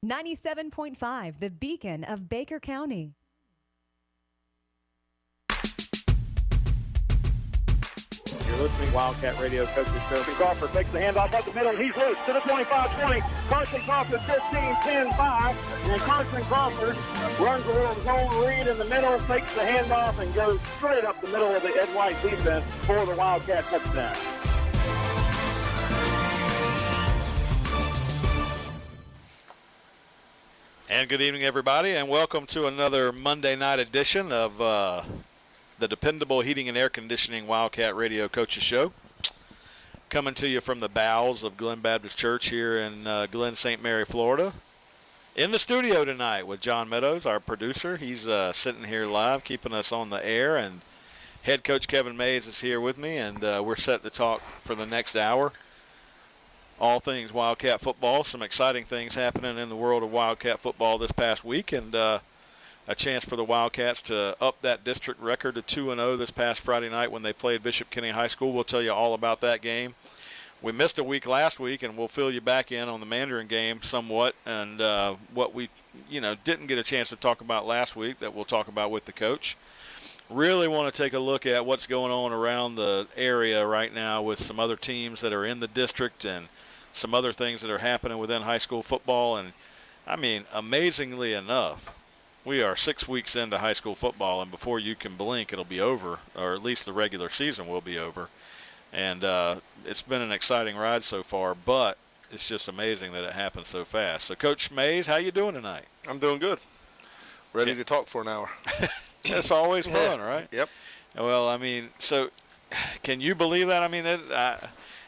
97.5, the beacon of Baker County. You're listening to Wildcat Radio Coaches Show. Crawford takes the handoff up the middle. He's loose to the 25-20. Carson Crawford 15-10-5. And Carson Crawford runs a little zone read in the middle, takes the handoff, and goes straight up the middle of the Ed White defense for the Wildcat touchdown. And good evening, everybody, and welcome to another Monday night edition of the dependable heating and air conditioning Wildcat Radio Coaches Show. Coming to you from the bowels of Glen Baptist Church here in Glen St. Mary, Florida. In the studio tonight with John Meadows, our producer. He's sitting here live, keeping us on the air, and head coach Kevin Mays is here with me, and we're set to talk for the next hour. All things Wildcat football, some exciting things happening in the world of Wildcat football this past week, and a chance for the Wildcats to up that district record to 2-0 this past Friday night when they played Bishop Kenny High School. We'll tell you all about that game. We missed a week last week, and we'll fill you back in on the Mandarin game somewhat, and what we didn't get a chance to talk about last week that we'll talk about with the coach. Really want to take a look at what's going on around the area right now with some other teams that are in the district and some other things that are happening within high school football. And, I mean, amazingly enough, we are 6 weeks into high school football, and before you can blink, it'll be over, or at least the regular season will be over. And it's been an exciting ride so far, but it's just amazing that it happened so fast. So, Coach Mays, how you doing tonight? I'm doing good. Ready to talk for an hour. It's always fun, right? Yep. Well, I mean, so can you believe that? I mean,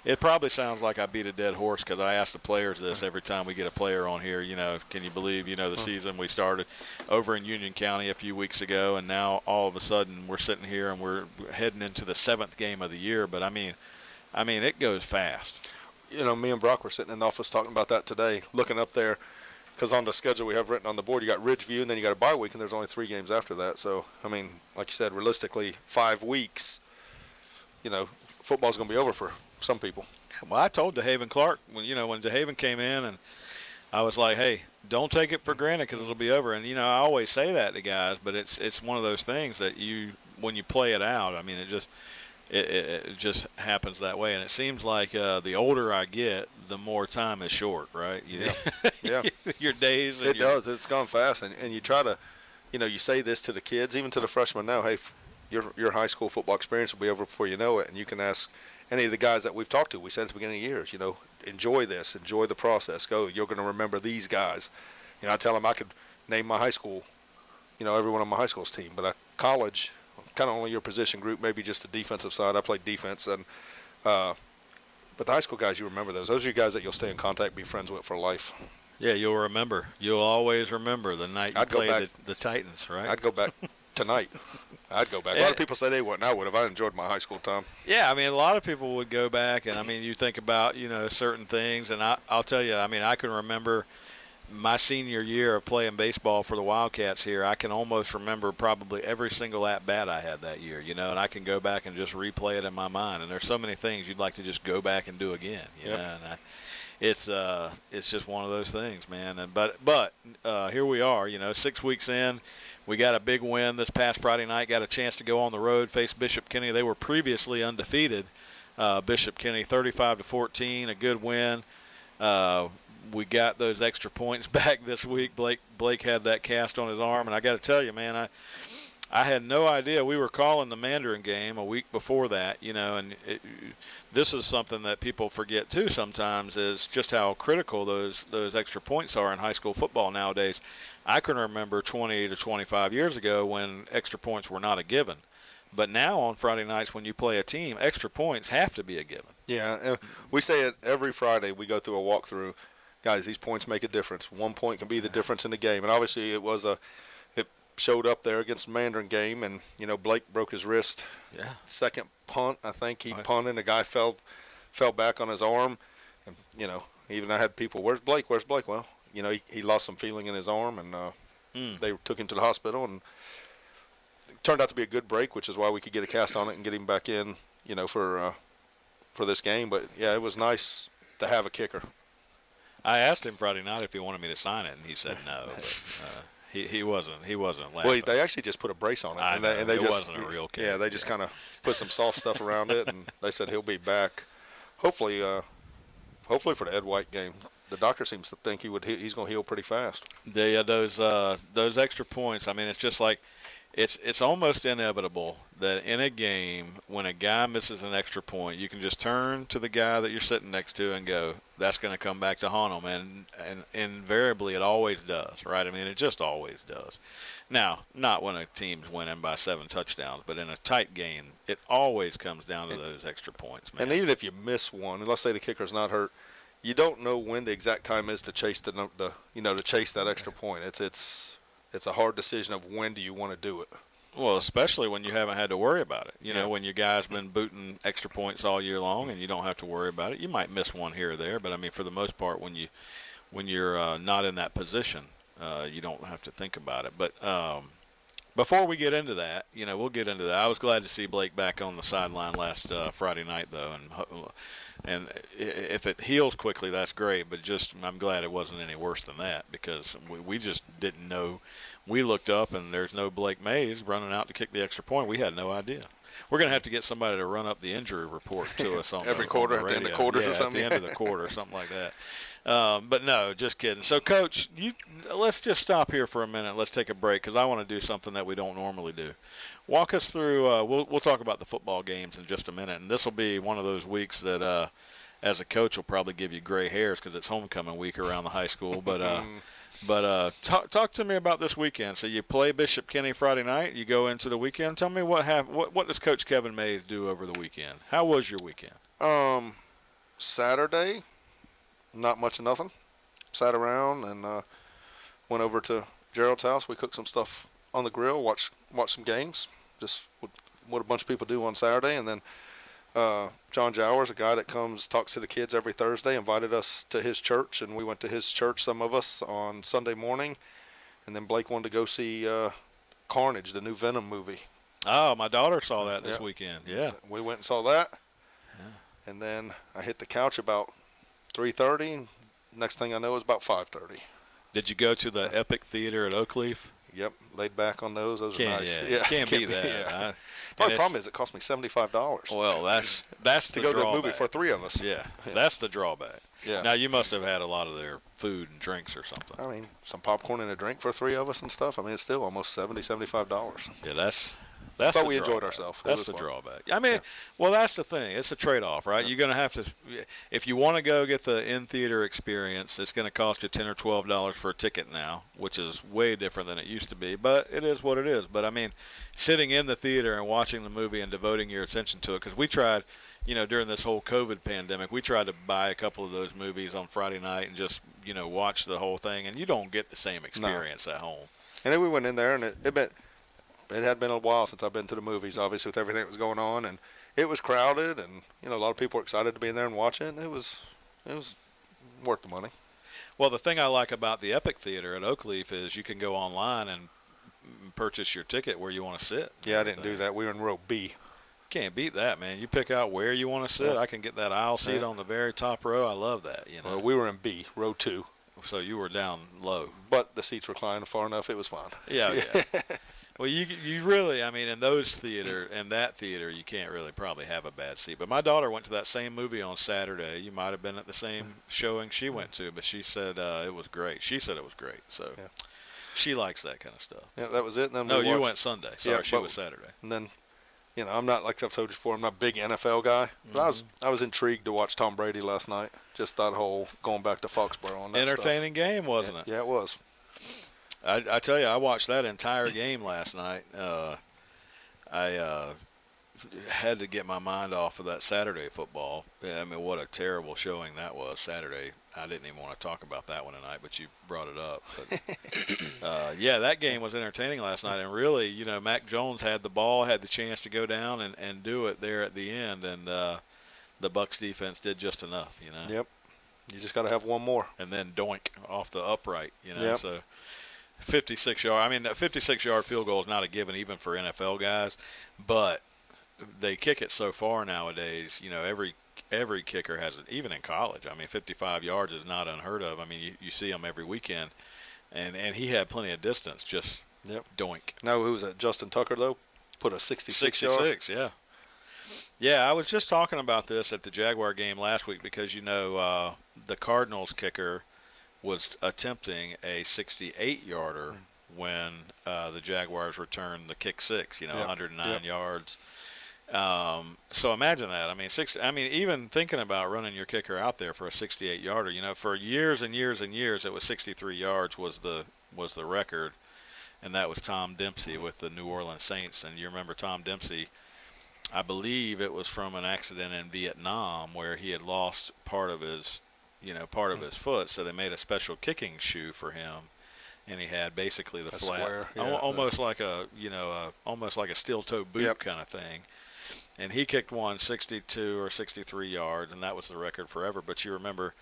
it probably sounds like I beat a dead horse because I ask the players this every time we get a player on here. Can you believe, the season we started over in Union County a few weeks ago, and now all of a sudden we're sitting here and we're heading into the 7th game of the year. But, I mean, it goes fast. Me and Brock were sitting in the office talking about that today, looking up there, because on the schedule we have written on the board, you got Ridgeview, and then you got a bye week, and there's only 3 games after that. So, I mean, like you said, realistically, 5 weeks, football's going to be over for some people. Well, I told DeHaven Clark when DeHaven came in, and I was like, hey, don't take it for granted because it'll be over. And, I always say that to guys, but it's one of those things that when you play it out, I mean, it just happens that way. And it seems like the older I get, the more time is short, right? Yeah. Your days. It does. It's gone fast. And you try to, you say this to the kids, even to the freshmen now, hey, your high school football experience will be over before you know it. And you can ask any of the guys that we've talked to, we said at the beginning of years, enjoy this, enjoy the process. You're going to remember these guys. I tell them I could name my high school, everyone on my high school's team. But college, kind of only your position group, maybe just the defensive side. I played defense. But the high school guys, you remember those. Those are your guys that you'll stay in contact, be friends with for life. Yeah, you'll remember. You'll always remember the night you played the Titans, right? I'd go back tonight. I'd go back. A lot of people say they wouldn't. I would have. I enjoyed my high school time. Yeah, I mean, a lot of people would go back, and, I mean, you think about, certain things, and I'll tell you, I mean, I can remember my senior year of playing baseball for the Wildcats here. I can almost remember probably every single at-bat I had that year, and I can go back and just replay it in my mind, and there's so many things you'd like to just go back and do again, know, and it's just one of those things, man. And but here we are, 6 weeks in. We got a big win this past Friday night, got a chance to go on the road, face Bishop Kenny. They were previously undefeated, Bishop Kenny 35-14, a good win. We got those extra points back this week. Blake had that cast on his arm, and I got to tell you, man, I had no idea. We were calling the Mandarin game a week before that, and this is something that people forget too sometimes, is just how critical those extra points are in high school football nowadays. I can remember 20 to 25 years ago when extra points were not a given. But now on Friday nights when you play a team, extra points have to be a given. Yeah, and we say it every Friday. We go through a walkthrough. Guys, these points make a difference. 1 point can be the difference in the game. And obviously it showed up there against the Mandarin game, and, Blake broke his wrist. Yeah. Second punt, I think he punted. The guy fell back on his arm. And, even I had people, where's Blake? Well, he lost some feeling in his arm, and they took him to the hospital, and it turned out to be a good break, which is why we could get a cast on it and get him back in, for this game. But, yeah, it was nice to have a kicker. I asked him Friday night if he wanted me to sign it, and he said no. But, he wasn't laughing. Well, they actually just put a brace on it, and they it just wasn't a real kid. Yeah, they just kind of put some soft stuff around it, and they said he'll be back. Hopefully for the Ed White game. The doctor seems to think he's going to heal pretty fast. Yeah, those extra points. I mean, it's just like it's almost inevitable that in a game when a guy misses an extra point, you can just turn to the guy that you're sitting next to and go, "That's going to come back to haunt him," and invariably it always does, right? I mean, it just always does. Now, not when a team's winning by 7 touchdowns, but in a tight game, it always comes down to those extra points, man. And even if you miss one, and let's say the kicker's not hurt, you don't know when the exact time is to chase to chase that extra point. It's a hard decision of when do you want to do it. Well, especially when you haven't had to worry about it. You know, when your guy's been booting extra points all year long and you don't have to worry about it. You might miss one here or there, but I mean, for the most part, when you're not in that position, you don't have to think about it. But before we get into that, we'll get into that. I was glad to see Blake back on the sideline last Friday night, though, and if it heals quickly, that's great. But I'm glad it wasn't any worse than that, because we just didn't know. We looked up and there's no Blake Mays running out to kick the extra point. We had no idea. We're going to have to get somebody to run up the injury report to us on every quarter, at the end of quarters or something. At the end of the quarter, something like that. But no, just kidding. So, Coach, let's just stop here for a minute. Let's take a break, because I want to do something that we don't normally do. Walk us through. We'll talk about the football games in just a minute, and this will be one of those weeks that, as a coach, will probably give you gray hairs because it's homecoming week around the high school. But talk to me about this weekend. So you play Bishop Kenny Friday night. You go into the weekend. Tell me what does Coach Kevin Mays do over the weekend? How was your weekend? Saturday, not much of nothing. Sat around and went over to Gerald's house. We cooked some stuff on the grill. Watched some games. Just what a bunch of people do on Saturday. And then John Jowers, a guy that talks to the kids every Thursday, invited us to his church, and we went to his church, some of us, on Sunday morning. And then Blake wanted to go see Carnage, the new Venom movie. Oh, my daughter saw that this weekend. Yeah. We went and saw that. Yeah. And then I hit the couch about 3:30. Next thing I know, it was about 5:30. Did you go to the Epic Theater at Oakleaf? Yep, laid back on those. Those are nice. Yeah, can't beat that. Yeah. The problem is it cost me $75. Well, that's to the go drawback. to a movie for 3 of us. Yeah, that's the drawback. Yeah. Now, you must have had a lot of their food and drinks or something. I mean, some popcorn and a drink for 3 of us and stuff. I mean, it's still almost $75. Yeah, that's but we enjoyed ourselves. That's the drawback. I mean, well, that's the thing. It's a trade-off, right? You're going to have to, if you want to go get the in-theater experience, it's going to cost you $10 or $12 for a ticket now, which is way different than it used to be. But it is what it is. But, I mean, sitting in the theater and watching the movie and devoting your attention to it, because we tried, during this whole COVID pandemic, we tried to buy a couple of those movies on Friday night and just, watch the whole thing, and you don't get the same experience at home. And then we went in there, and it had been a while since I've been to the movies, obviously, with everything that was going on, and it was crowded, and a lot of people were excited to be in there and watch it, and it was worth the money. Well, the thing I like about the Epic Theater at Oakleaf is you can go online and purchase your ticket where you want to sit. Yeah, I didn't do that. We were in row B. Can't beat that, man. You pick out where you want to sit. Yeah. I can get that aisle seat on the very top row. I love that. Well, we were in B, row 2. So you were down low. But the seats reclined far enough. It was fine. Yeah. Well, you really, I mean, in that theater, you can't really probably have a bad seat. But my daughter went to that same movie on Saturday. You might have been at the same showing she went to, but she said it was great. She said it was great. So she likes that kind of stuff. Yeah, that was it. And then you went Sunday. Sorry, she was Saturday. And then, I'm not, like I've told you before, I'm not a big NFL guy. But I was intrigued to watch Tom Brady last night. Just that whole going back to Foxborough on that entertaining game, wasn't it? Yeah, it was. I tell you, I watched that entire game last night. I had to get my mind off of that Saturday football. I mean, what a terrible showing that was Saturday. I didn't even want to talk about that one tonight, but you brought it up. But, that game was entertaining last night. And really, Mac Jones had the ball, had the chance to go down and do it there at the end. And the Bucs defense did just enough, Yep. You just got to have one more. And then doink off the upright, Yep. So 56-yard. I mean, that 56-yard field goal is not a given even for NFL guys, but they kick it so far nowadays. Every kicker has it, even in college. I mean, 55 yards is not unheard of. I mean, you see them every weekend, and he had plenty of distance. Just doink. Now, who was that? Justin Tucker though, put a 66 yard. 66, yeah. Yeah, I was just talking about this at the Jaguar game last week because the Cardinals kicker was attempting a 68-yarder when the Jaguars returned the kick six. 109 yards. So imagine that. I mean, even thinking about running your kicker out there for a 68-yarder, for years and years and years, it was 63 yards was the record, and that was Tom Dempsey with the New Orleans Saints. And you remember Tom Dempsey? I believe it was from an accident in Vietnam where he had lost part of his foot, so they made a special kicking shoe for him. And he had basically the flat, square, almost like a steel toe boot kind of thing. And he kicked one 62 or 63 yards, and that was the record forever. But you remember,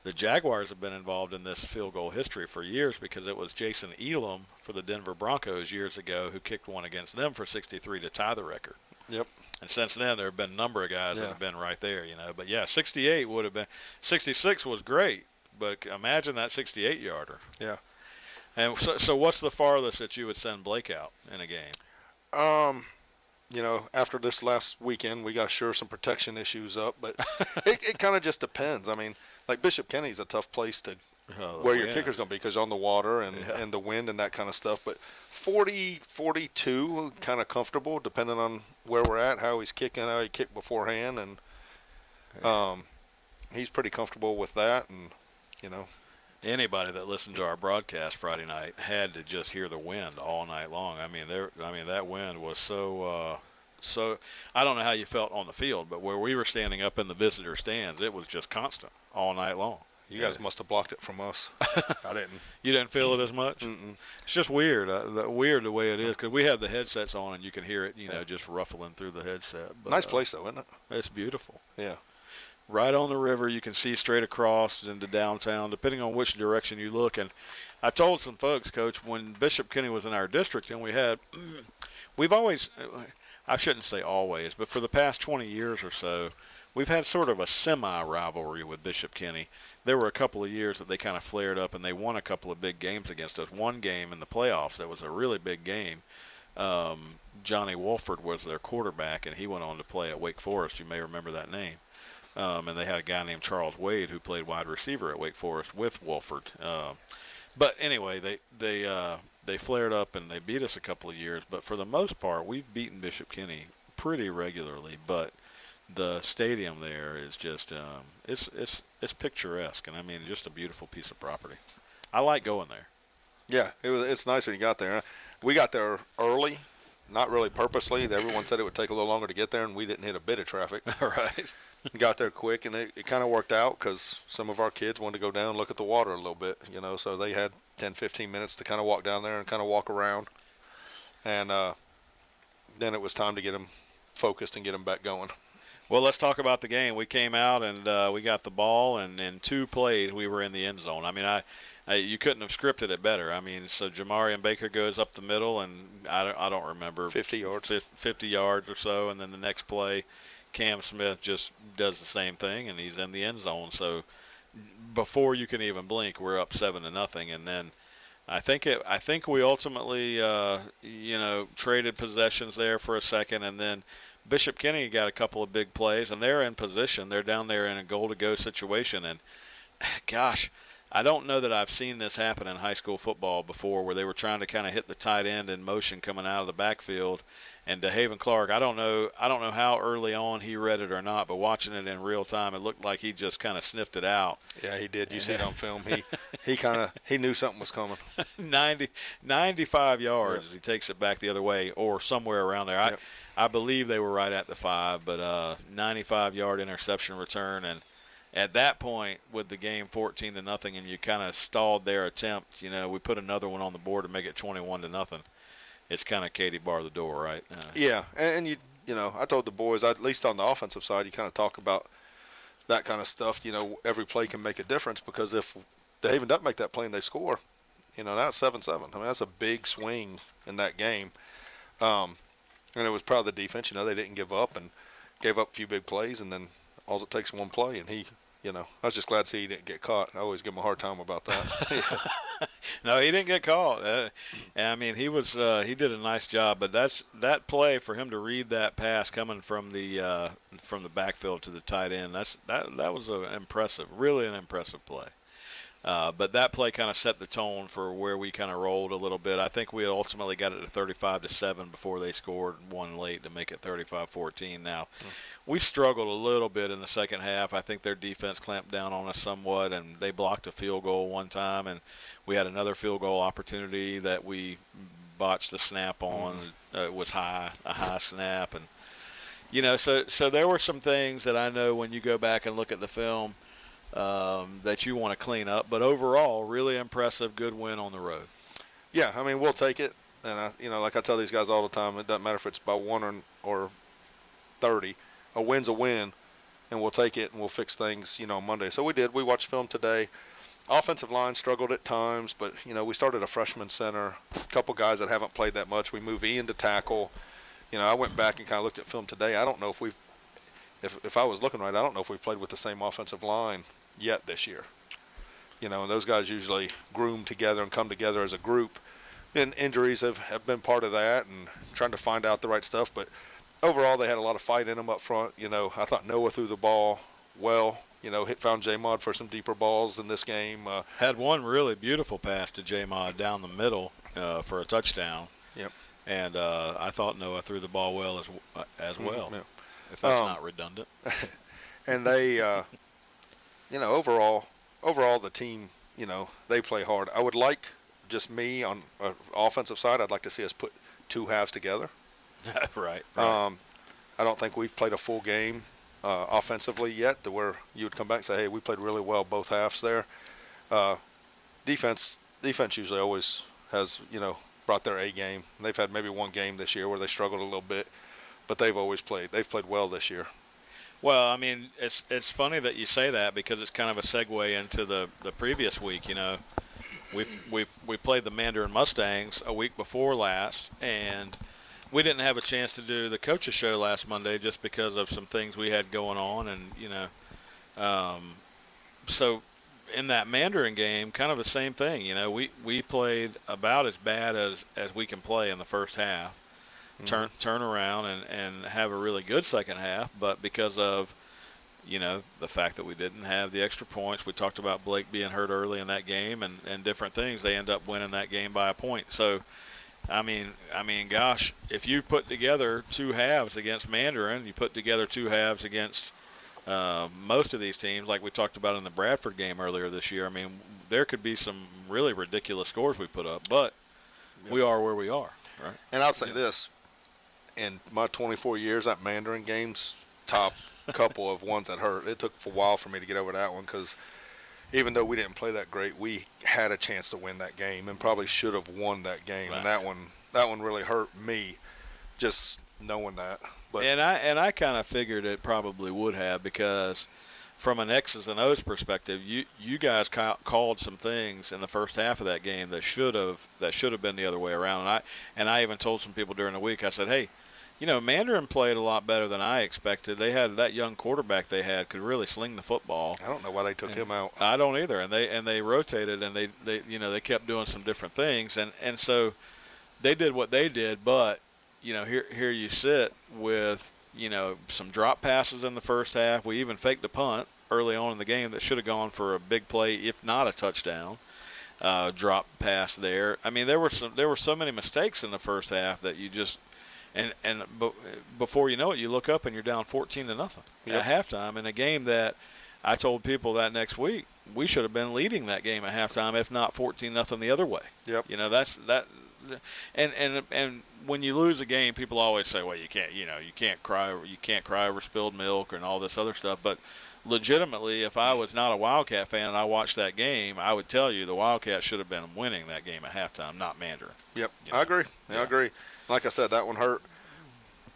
the Jaguars have been involved in this field goal history for years because it was Jason Elam for the Denver Broncos years ago who kicked one against them for 63 to tie the record. Yep. And since then, there have been a number of guys that have been right there, But, 68 would have been – 66 was great, but imagine that 68-yarder. Yeah. And so what's the farthest that you would send Blake out in a game? After this last weekend, we got some protection issues up, but it kind of just depends. I mean, like Bishop Kenny's a tough place to where your kicker's going to be because on the water and the wind and that kind of stuff. But 40, 42, kind of comfortable depending on where we're at, how he's kicking, how he kicked beforehand, and he's pretty comfortable with that. And anybody that listened to our broadcast Friday night had to just hear the wind all night long. I mean, that wind was so I don't know how you felt on the field, but where we were standing up in the visitor stands, it was just constant all night long. You guys must have blocked it from us. I didn't. You didn't feel it as much? Mm-mm. It's just weird. Weird the way it is because we have the headsets on and you can hear it, just ruffling through the headset. But, nice place though, isn't it? It's beautiful. Yeah. Right on the river, you can see straight across into downtown, depending on which direction you look. And I told some folks, Coach, when Bishop Kenny was in our district, and we've always, I shouldn't say always, but for the past 20 years or so, we've had sort of a semi-rivalry with Bishop Kenny. There were a couple of years that they kind of flared up, and they won a couple of big games against us. One game in the playoffs that was a really big game. Johnny Wolford was their quarterback, and he went on to play at Wake Forest. You may remember that name. And they had a guy named Charles Wade who played wide receiver at Wake Forest with Wolford. But anyway, they flared up and they beat us a couple of years. But for the most part, we've beaten Bishop Kenny pretty regularly. But the stadium there is just it's picturesque, and I mean just a beautiful piece of property. I like going there. Yeah, it's nice when you got there. We got there early, not really purposely. Everyone said it would take a little longer to get there, and we didn't hit a bit of traffic. Right. Got there quick, and it kind of worked out because some of our kids wanted to go down and look at the water a little bit, so they had 10, 15 minutes to kind of walk down there and kind of walk around. And then it was time to get them focused and get them back going. Well, let's talk about the game. We came out and we got the ball, and in 2 plays we were in the end zone. I mean, you couldn't have scripted it better. I mean, so Jamarian Baker goes up the middle, and I don't remember 50 yards, 50 yards or so, and then the next play, Cam Smith just does the same thing, and he's in the end zone. So before you can even blink, we're up 7-0, and then I think we ultimately traded possessions there for a second, and then Bishop Kenny got a couple of big plays, and they're in position. They're down there in a goal-to-go situation, and gosh, I don't know that I've seen this happen in high school football before, where they were trying to kind of hit the tight end in motion coming out of the backfield. And DeHaven Clark, I don't know how early on he read it or not, but watching it in real time, it looked like he just kind of sniffed it out. Yeah, he did. You see it on film. He knew something was coming. 95 yards. Yep. He takes it back the other way or somewhere around there. Yep. I believe they were right at the 5, but 95-yard interception return. And at that point, with the game 14-0, and you kind of stalled their attempt, we put another one on the board to make it 21-0. It's kind of Katie bar the door, right? Yeah, and I told the boys, at least on the offensive side, you kind of talk about that kind of stuff. Every play can make a difference, because if DeHaven doesn't make that play and they score, that's 7-7. I mean, that's a big swing in that game. And it was probably the defense. They didn't give up and gave up a few big plays, and then all it takes is one play, and he, I was just glad to see he didn't get caught. I always give him a hard time about that. No, he didn't get caught. I mean, he did a nice job, but that play for him to read that pass coming from the backfield to the tight end. That was really an impressive play. But that play kind of set the tone for where we kind of rolled a little bit. I think we had ultimately got it to 35-7 before they scored one late to make it 35-14. Now, we struggled a little bit in the second half. I think their defense clamped down on us somewhat, and they blocked a field goal one time, and we had another field goal opportunity that we botched the snap on. It was a high snap, and so there were some things that I know when you go back and look at the film that you want to clean up, but overall, really impressive, good win on the road. Yeah, I mean, we'll take it, and like I tell these guys all the time, it doesn't matter if it's by 1 or 30. A win's a win, and we'll take it, and we'll fix things, on Monday. So we did. We watched film today. Offensive line struggled at times, but we started a freshman center, a couple guys that haven't played that much. We moved Ian to tackle. I went back and kind of looked at film today. I don't know if if I was looking right, I don't know if we've played with the same offensive line yet this year. And those guys usually groom together and come together as a group. And injuries have been part of that, and trying to find out the right stuff. But overall, they had a lot of fight in them up front. I thought Noah threw the ball well. Found J-Mod for some deeper balls in this game. Had one really beautiful pass to J-Mod down the middle for a touchdown. Yep. And I thought Noah threw the ball well as well, yeah. if that's not redundant. And they, overall the team, they play hard. I would like, just me on offensive side, I'd like to see us put two halves together. Right. I don't think we've played a full game offensively yet to where you would come back and say, hey, we played really well both halves there. Defense usually always has, brought their A game. They've had maybe one game this year where they struggled a little bit, but they've played well this year. Well, I mean, it's funny that you say that, because it's kind of a segue into the previous week. We played the Mandarin Mustangs a week before last, and we didn't have a chance to do the coaches show last Monday just because of some things we had going on, and so in that Mandarin game, kind of the same thing. We played about as bad as we can play in the first half. Turn around and have a really good second half, but because of the fact that we didn't have the extra points, we talked about Blake being hurt early in that game and different things, they end up winning that game by a point. So I mean gosh, if you put together two halves against Mandarin, you put together two halves against most of these teams, like we talked about in the Bradford game earlier this year, I mean, there could be some really ridiculous scores we put up, but we are where we are, right? And I'll say this. In my 24 years, that Mandarin game's top couple of ones that hurt. It took a while for me to get over that one, because even though we didn't play that great, we had a chance to win that game and probably should have won that game. Right. And that one really hurt me, just knowing that. But and I kind of figured it probably would have, because from an X's and O's perspective, you guys called some things in the first half of that game that should have been the other way around. And I even told some people during the week, I said, hey, Mandarin played a lot better than I expected. They had that young quarterback they had could really sling the football. I don't know why they took him out. I don't either. And they rotated, and they kept doing some different things, and so they did what they did. But here you sit with some drop passes in the first half. We even faked a punt early on in the game that should have gone for a big play, if not a touchdown. Drop pass there. I mean, there were so many mistakes in the first half that you just but before you know it, you look up and you're down 14-0 at halftime in a game that I told people that next week we should have been leading that game at halftime, if not 14-0 the other way. Yep. That's that. And when you lose a game, people always say, well, you can't cry over spilled milk and all this other stuff. But legitimately, if I was not a Wildcat fan and I watched that game, I would tell you the Wildcats should have been winning that game at halftime, not Mandarin. Yep, I agree. I agree. Like I said, that one hurt.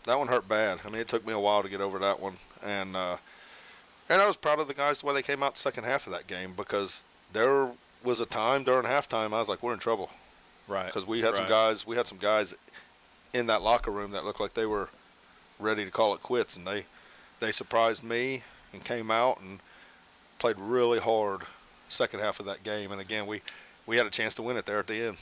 That one hurt bad. I mean, it took me a while to get over that one, and I was proud of the guys the way they came out the second half of that game, because there was a time during halftime I was like, we're in trouble. Right. Because we had some guys in that locker room that looked like they were ready to call it quits, and they surprised me. and came out and played really hard second half of that game. And again, we had a chance to win it there at the end.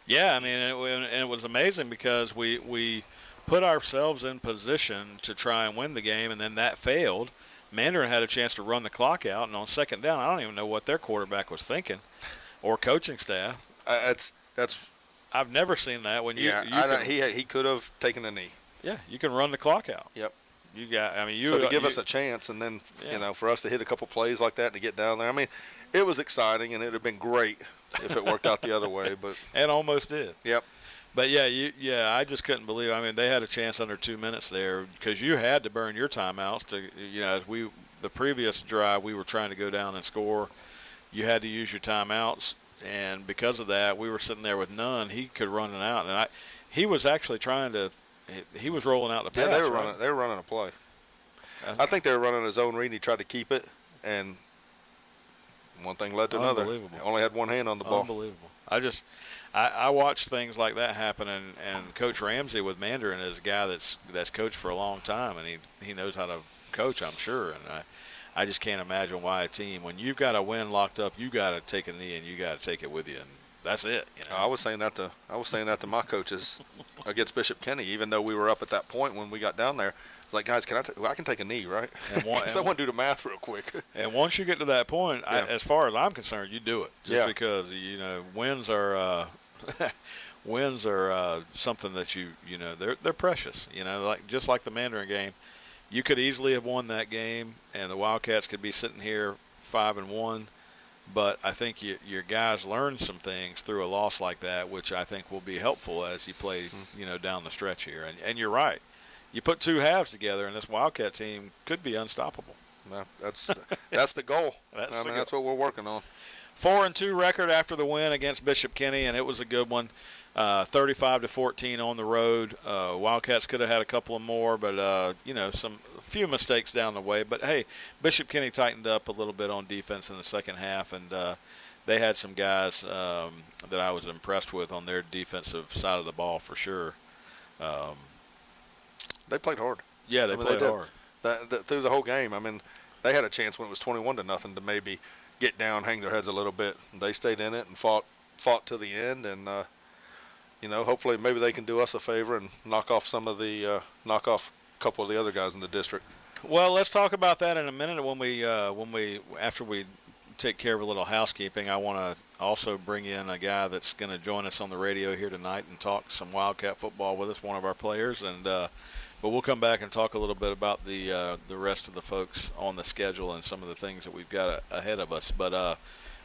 Yeah, I mean, and it was amazing because we put ourselves in position to try and win the game, and then that failed. Mandarin had a chance to run the clock out, and on second down, I don't even know what their quarterback was thinking, or coaching staff. That's. I've never seen that. When he could have taken a knee. Yeah, you can run the clock out. Yep. You got. I mean, so to give us a chance, and then for us to hit a couple plays like that and to get down there. I mean, it was exciting, and it would have been great if it worked out the other way, but and almost did. Yep. But I just couldn't believe. I mean, they had a chance under 2 minutes there because you had to burn your timeouts to. The previous drive we were trying to go down and score. You had to use your timeouts, and because of that, we were sitting there with none. He could run it out, and he was actually trying to. He was rolling out the pass. Yeah, they were running a play. I think they were running his own read. And he tried to keep it, and one thing led to another. Unbelievable. He only had one hand on the ball. Unbelievable. I watch things like that happen, and Coach Ramsey with Mandarin is a guy that's coached for a long time, and he knows how to coach, I'm sure. And I just can't imagine why a team, when you've got a win locked up, you got to take a knee and you got to take it with you, and that's it. I was saying that to my coaches against Bishop Kenny, even though we were up at that point when we got down there. It's like, guys, I can take a knee, right? Someone do the math real quick. And once you get to that point, as far as I'm concerned, you do it. Just because wins are wins are something that they're precious. Just like the Mandarin game, you could easily have won that game, and the Wildcats could be sitting here 5-1. But I think your guys learn some things through a loss like that, which I think will be helpful as you play, down the stretch here. And you're right. You put two halves together, and this Wildcat team could be unstoppable. No, that's the goal. That's what we're working on. 4-2 record after the win against Bishop Kenny, and it was a good one. 35-14 on the road. Wildcats could have had a couple of more, but a few mistakes down the way. But hey, Bishop Kenny tightened up a little bit on defense in the second half, and they had some guys that I was impressed with on their defensive side of the ball for sure. They played hard. Yeah, they played hard. Through the whole game. I mean, they had a chance when it was 21-0 to maybe get down, hang their heads a little bit. They stayed in it and fought to the end, and hopefully maybe they can do us a favor and knock off a couple of the other guys in the district. Well, let's talk about that in a minute after we take care of a little housekeeping. I want to also bring in a guy that's going to join us on the radio here tonight and talk some Wildcat football with us, one of our players, but we'll come back and talk a little bit about the rest of the folks on the schedule and some of the things that we've got ahead of us. But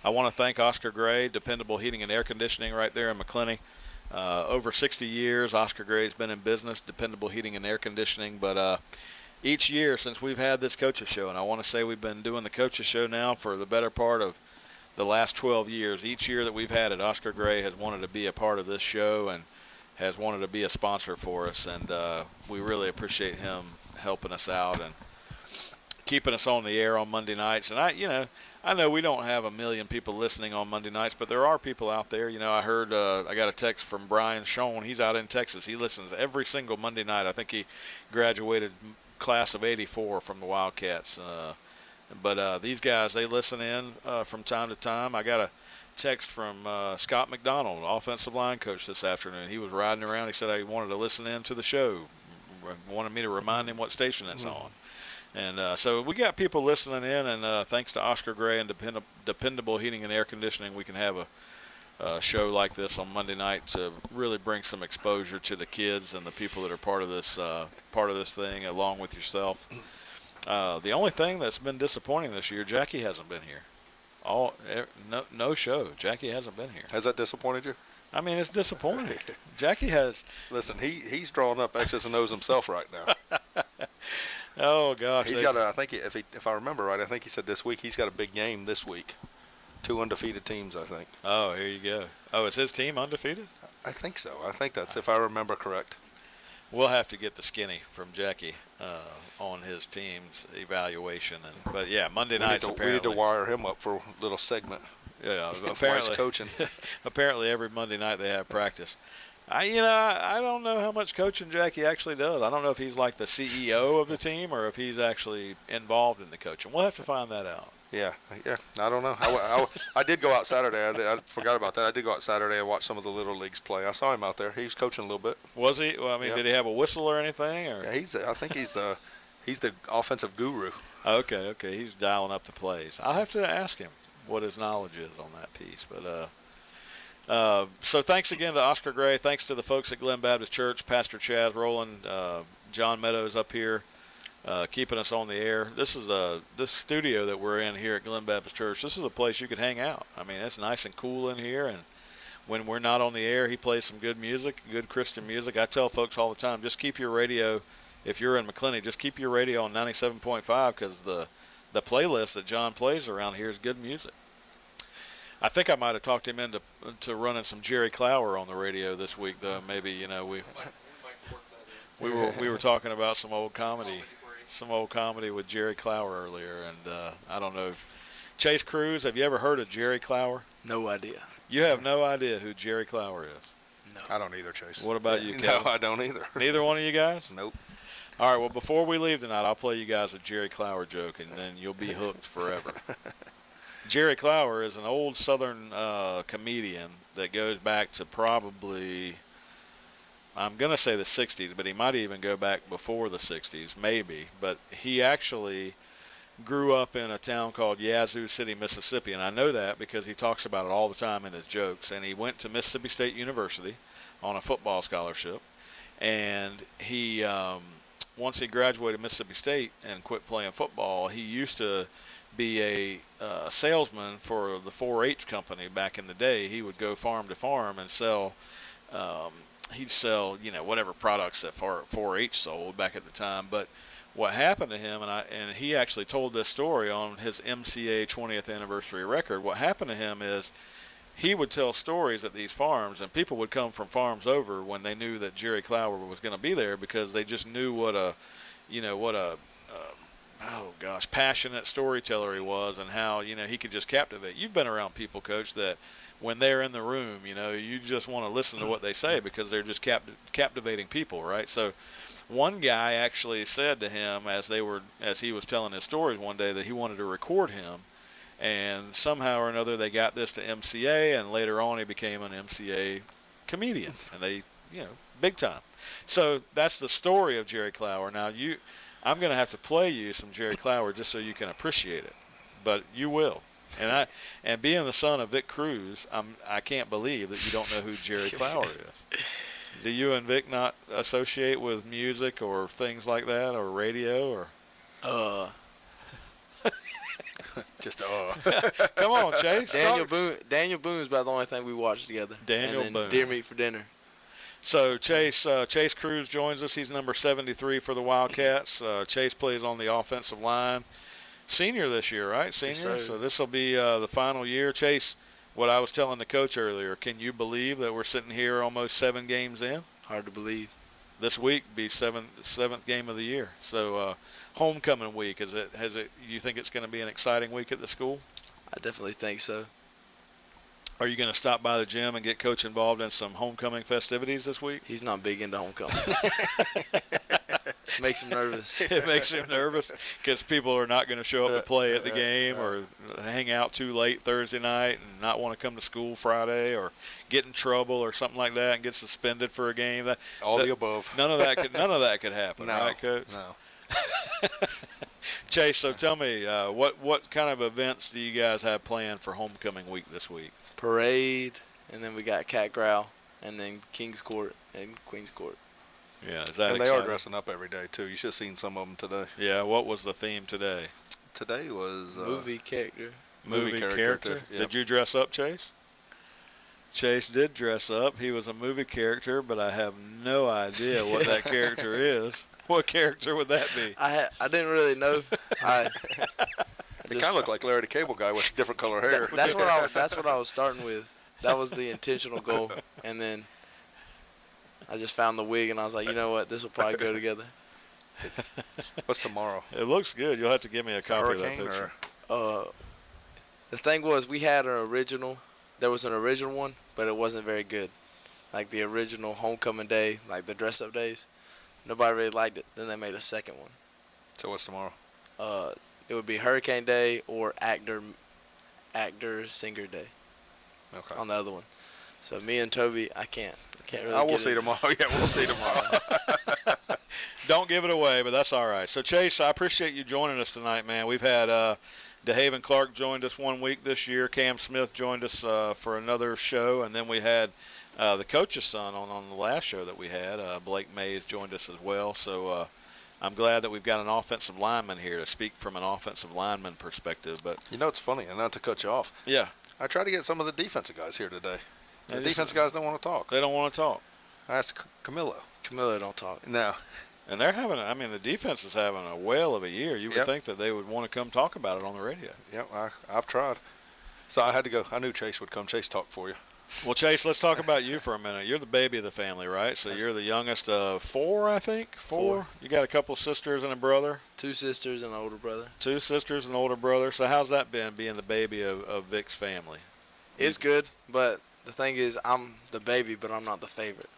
I want to thank Oscar Gray, Dependable Heating and Air Conditioning right there in McClenny. Over 60 years, Oscar Gray's been in business, Dependable Heating and Air Conditioning. But each year since we've had this coaches show, and I want to say we've been doing the coaches show now for the better part of the last 12 years. Each year that we've had it, Oscar Gray has wanted to be a part of this show and has wanted to be a sponsor for us, and we really appreciate him helping us out and keeping us on the air on Monday nights. And I know we don't have a million people listening on Monday nights, but there are people out there. I heard I got a text from Brian Schoen. He's out in Texas. He listens every single Monday night. I think he graduated class of '84 from the Wildcats. But these guys, they listen in from time to time. I got a text from Scott McDonald, offensive line coach, this afternoon. He was riding around. He said he wanted to listen in to the show. Wanted me to remind him what station it's on. And so we got people listening in, and thanks to Oscar Gray and Dependable Heating and Air Conditioning, we can have a show like this on Monday night to really bring some exposure to the kids and the people that are part of this thing, along with yourself. The only thing that's been disappointing this year, Jackie hasn't been here. No show. Jackie hasn't been here. Has that disappointed you? I mean, it's disappointing. Jackie has. Listen, he's drawing up X's and O's himself right now. Oh gosh. He's got I think if I remember right, I think he said this week he's got a big game this week. 2 undefeated teams, I think. Oh, here you go. Oh, is his team undefeated? I think so. I think that's if I remember correct. We'll have to get the skinny from Jackie on his team's evaluation. But yeah, Monday nights apparently. We need to wire him up for a little segment. Yeah, apparently coaching. Apparently every Monday night they have practice. I don't know how much coaching Jackie actually does. I don't know if he's like the CEO of the team or if he's actually involved in the coaching. We'll have to find that out. Yeah. I don't know. I did go out Saturday. I forgot about that. I did go out Saturday and watch some of the little leagues play. I saw him out there. He was coaching a little bit. Was he? Well, I mean, Yep. Did he have a whistle or anything? Or? Yeah, I think he's the offensive guru. Okay. He's dialing up the plays. I'll have to ask him what his knowledge is on that piece. But so thanks again to Oscar Gray. Thanks to the folks at Glen Baptist Church, Pastor Chaz Rowland, John Meadows up here, keeping us on the air. This studio that we're in here at Glen Baptist Church. This is a place you could hang out. I mean, it's nice and cool in here, and when we're not on the air, he plays some good music, good Christian music. I tell folks all the time, just keep your radio. If you're in McClenny, just keep your radio on 97.5 because the playlist that John plays around here is good music. I think I might have talked him into running some Jerry Clower on the radio this week, though. Maybe we were talking about some old comedy with Jerry Clower earlier, and I don't know. Chase Cruz, have you ever heard of Jerry Clower? No idea. You have no idea who Jerry Clower is. No. I don't either, Chase. What about you, Kevin? No, I don't either. Neither one of you guys? Nope. All right, well, before we leave tonight, I'll play you guys a Jerry Clower joke, and then you'll be hooked forever. Jerry Clower is an old Southern comedian that goes back to probably, I'm going to say the 60s, but he might even go back before the 60s, maybe. But he actually grew up in a town called Yazoo City, Mississippi, and I know that because he talks about it all the time in his jokes. And he went to Mississippi State University on a football scholarship, and he once he graduated Mississippi State and quit playing football, he used to be a salesman for the 4-H company back in the day. He would go farm to farm and sell. He'd sell, whatever products that 4-H sold back at the time. But what happened to him, and he actually told this story on his MCA 20th anniversary record. What happened to him is he would tell stories at these farms, and people would come from farms over when they knew that Jerry Clower was going to be there because they just knew what a passionate storyteller he was, and how he could just captivate. You've been around people, Coach, that when they're in the room, you just want to listen to what they say because they're just captivating people, right? So one guy actually said to him as he was telling his stories one day that he wanted to record him, and somehow or another they got this to MCA, and later on he became an MCA comedian, and they, big time. So that's the story of Jerry Clower. Now I'm going to have to play you some Jerry Clower just so you can appreciate it, but you will. And being the son of Vic Cruz, I can't believe that you don't know who Jerry Clower is. Do you and Vic not associate with music or things like that, or radio, or? Just Come on, Chase. Daniel Boone's about the only thing we watched together. Daniel and then Boone. Deer meat for dinner. So Chase Cruz joins us. He's number 73 for the Wildcats. Chase plays on the offensive line. Senior this year, right? Senior. Yes, so this will be the final year. Chase, what I was telling the coach earlier, can you believe that we're sitting here almost 7 games in? Hard to believe. This week be seventh game of the year. So homecoming week, you think it's going to be an exciting week at the school? I definitely think so. Are you going to stop by the gym and get Coach involved in some homecoming festivities this week? He's not big into homecoming. Makes him nervous. It makes him nervous because people are not going to show up to play at the game or hang out too late Thursday night and not want to come to school Friday or get in trouble or something like that and get suspended for a game. All the above. None of that could happen, No, right, Coach? No. Chase, so tell me, what kind of events do you guys have planned for homecoming week this week? Parade, and then we got Cat Growl, and then King's Court and Queen's Court. Yeah, is that And they exciting? are dressing up every day, too. You should have seen some of them today. Yeah, what was the theme today? Today was... movie character. Movie character? Yep. Did you dress up, Chase? Chase did dress up. He was a movie character, but I have no idea what that character is. What character would that be? I didn't really know. It kind of looked like Larry the Cable Guy with different color hair. That's what I was starting with. That was the intentional goal, and then I just found the wig, and I was like, you know what, this will probably go together. What's tomorrow? It looks good. You'll have to give me a copy of that Hurricane picture. or... The thing was, we had an original. There was an original one, but it wasn't very good. like the original homecoming day, like the dress-up days. Nobody really liked it. Then they made a second one. So what's tomorrow? It would be Hurricane Day or Singer Day Okay. on the other one. So me and Toby, I can't really. I will see tomorrow. Yeah, we'll see tomorrow. Don't give it away, but that's all right. So, Chase, I appreciate you joining us tonight, man. We've had DeHaven Clark joined us 1 week this year. Cam Smith joined us for another show, and then we had the coach's son on the last show that we had. Blake Mays joined us as well. So I'm glad that we've got an offensive lineman here to speak from an offensive lineman perspective. But You know, it's funny, and not to cut you off, yeah, I tried to get some of the defensive guys here today. The defensive guys don't want to talk. they don't want to talk. I asked Camilo. Camilla don't talk. No. And they're having, I mean, the defense is having a whale of a year. You would Yep. think that they would want to come talk about it on the radio. Yeah, I've tried. So I had to go. I knew Chase would come. Chase talk for you. Well, Chase, let's talk about you for a minute. You're the baby of the family, right? So you're the youngest of four, I think? Four? You got a couple sisters and a brother? 2 sisters and an older brother. 2 sisters and an older brother. So how's that been, being the baby of Vic's family? It's good, but the thing is, I'm the baby, but I'm not the favorite.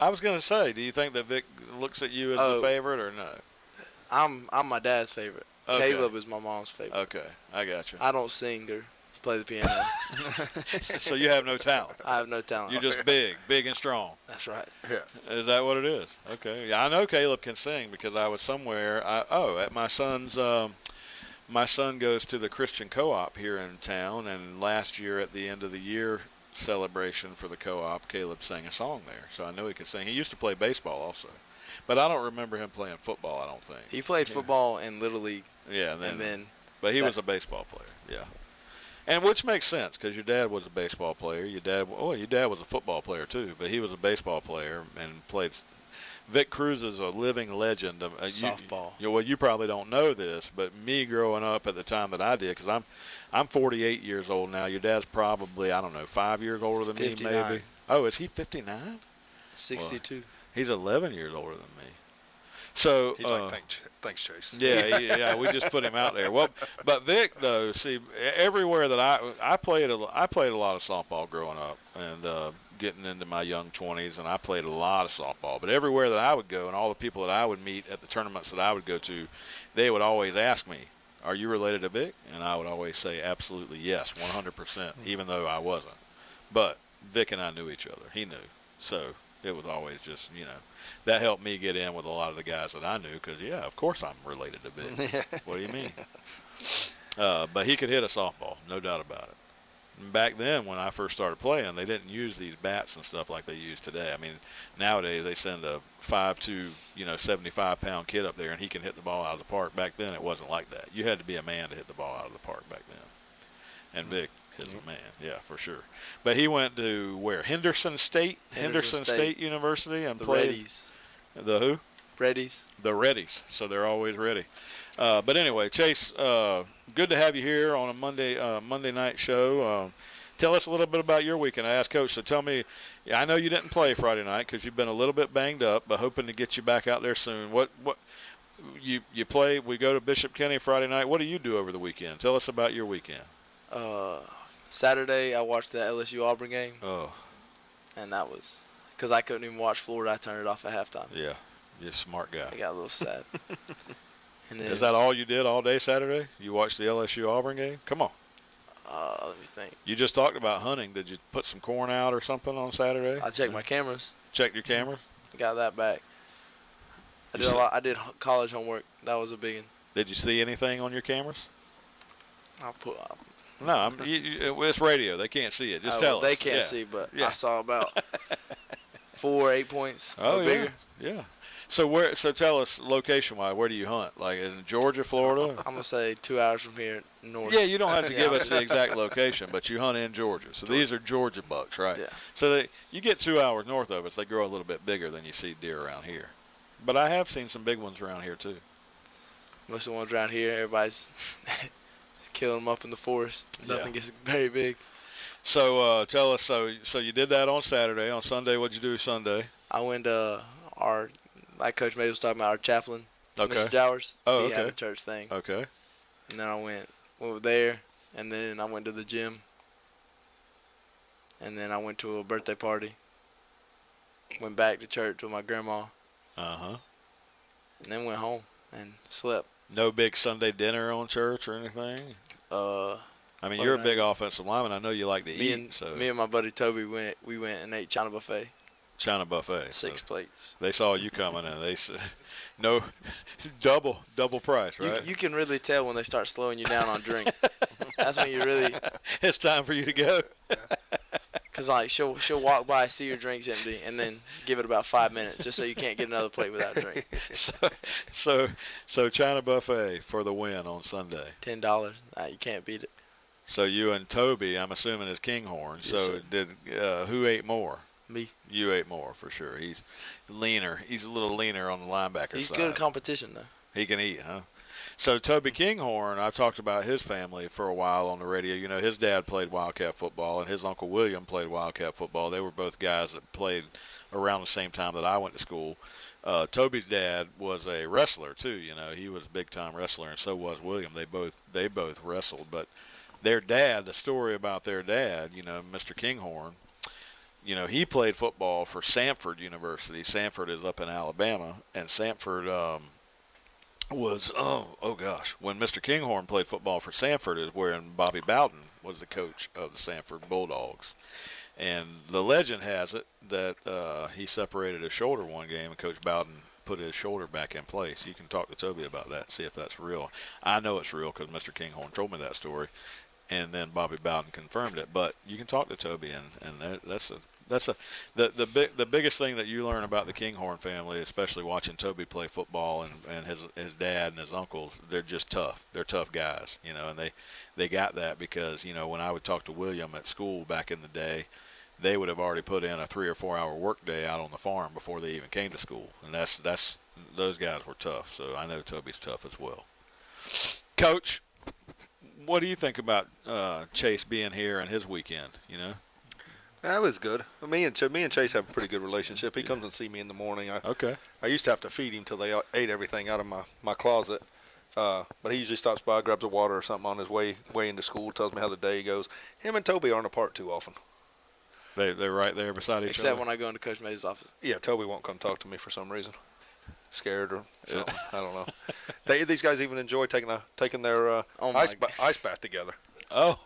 I was going to say, do you think that Vic looks at you as the favorite or no? I'm my dad's favorite. Okay. Caleb is my mom's favorite. Okay, I got you. I don't sing or play the piano. So you have no talent. I have no talent. You're just big and strong. That's right. Yeah. Is that what it is? Okay. Yeah, I know Caleb can sing because I was somewhere. At my son's. My son goes to the Christian Co-op here in town, and last year at the end of the year celebration for the co-op, Caleb sang a song there, so I know he could sing. He used to play baseball also, but I don't remember him playing football. I don't think He played football in Little League. Yeah, and then but he was a baseball player. Yeah, and which makes sense because your dad was a baseball player. Your dad was a football player too, but he was a baseball player and played. Vic Cruz is a living legend of softball. You probably don't know this, but me growing up at the time that I did, because I'm 48 years old now. Your dad's probably, I don't know, 5 years older than 59. me, maybe. Oh, is he 59? 62. Well, he's 11 years older than me. So He's like, thanks, Chase. Yeah, we just put him out there. Well, but Vic though, see, everywhere that I played a lot of softball growing up and getting into my young 20s, and I played a lot of softball. But everywhere that I would go, and all the people that I would meet at the tournaments that I would go to, they would always ask me, "Are you related to Vic?" And I would always say, "Absolutely, yes, 100%," even though I wasn't. But Vic and I knew each other. He knew, so it was always just, that helped me get in with a lot of the guys that I knew because, yeah, of course I'm related to Vic. What do you mean? But he could hit a softball, no doubt about it. And back then, when I first started playing, they didn't use these bats and stuff like they use today. I mean, nowadays they send a 5'2", 75-pound kid up there, and he can hit the ball out of the park. Back then, it wasn't like that. You had to be a man to hit the ball out of the park back then. And Vic is a man, yeah, for sure. But he went to where? Henderson State University, and The played. Reddies. The who? Reddies. The Reddies. So they're always ready. But anyway, Chase, good to have you here on a Monday night show. Tell us a little bit about your weekend. I asked Coach, so tell me, I know you didn't play Friday night because you've been a little bit banged up, but hoping to get you back out there soon. What you play? We go to Bishop Kenny Friday night. What do you do over the weekend? Tell us about your weekend. Saturday, I watched the LSU Auburn game. Oh. And that was because I couldn't even watch Florida. I turned it off at halftime. Yeah, you're a smart guy. I got a little sad. And then, Is that all you did all day Saturday? You watched the LSU Auburn game? Come on. let me think. You just talked about hunting. Did you put some corn out or something on Saturday? I checked my cameras. Checked your camera? Got that back. I did a lot. I did college homework. That was a big one. Did you see anything on your cameras? I'll put. No, it's radio. They can't see it. Just tell us. They can't see, but I saw about 4 8 points. Oh, bigger. Yeah. So tell us location-wise, where do you hunt? Like in Georgia, Florida? I'm gonna say 2 hours from here north. Yeah, you don't have to give us the exact location, but you hunt in Georgia. So these are Georgia bucks, right? Yeah. So you get 2 hours north of us, they grow a little bit bigger than you see deer around here. But I have seen some big ones around here too. Most of the ones around here, everybody's killing them up in the forest. Nothing gets very big. So tell us. So you did that on Saturday. On Sunday, what'd you do Sunday? I went to like Coach May was talking about, our chaplain, Okay. Mr. Jowers. Oh, He had okay. a church thing. Okay. And then I went there, and then I went to the gym. And then I went to a birthday party. went back to church with my grandma, Uh-huh. and then went home and slept. No big Sunday dinner on church or anything? I mean, you're a big offensive lineman. I know you like to eat. Me and my buddy Toby went and ate China buffet. China buffet. 6 plates. They saw you coming and they said, no, double price, right? You can really tell when they start slowing you down on drink. That's when you really. It's time for you to go. Cause like she'll walk by, see your drink's empty, and then give it about 5 minutes just so you can't get another plate without a drink. So China buffet for the win on Sunday. $10. You can't beat it. So you and Toby, I'm assuming, is Kinghorn. Yes, So sir. who ate more? Me. You ate more for sure. He's leaner. He's a little leaner on the linebacker He's side. good at competition though. He can eat, huh? So Toby Kinghorn, I've talked about his family for a while on the radio. You know, his dad played Wildcat football, and his Uncle William played Wildcat football. They were both guys that played around the same time that I went to school. Toby's dad was a wrestler too. You know, he was a big-time wrestler, and so was William. They both wrestled, but their dad, the story about their dad, you know, Mr. Kinghorn, you know, he played football for Samford University. Samford is up in Alabama, and Samford was, when Mr. Kinghorn played football for Samford is when Bobby Bowden was the coach of the Samford Bulldogs. And the legend has it that he separated his shoulder one game, and Coach Bowden put his shoulder back in place. You can talk to Toby about that and see if that's real. I know it's real because Mr. Kinghorn told me that story, and then Bobby Bowden confirmed it. But you can talk to Toby, and the biggest thing that you learn about the Kinghorn family, especially watching Toby play football and his dad and his uncles. They're just tough. They're tough guys, you know, and they got that because, you know, when I would talk to William at school back in the day, they would have already put in a 3 or 4 hour work day out on the farm before they even came to school, and those guys were tough. So I know Toby's tough as well. Coach, what do you think about Chase being here and his weekend? You know. That was good. Me and Chase have a pretty good relationship. He comes and see me in the morning. I used to have to feed him till they ate everything out of my closet. But he usually stops by, grabs a water or something on his way into school, tells me how the day goes. Him and Toby aren't apart too often. They're right there beside each other. Except when I go into Coach Mays' office. Yeah, Toby won't come talk to me for some reason. Scared or something. I don't know. These guys even enjoy taking their ice bath together. Oh,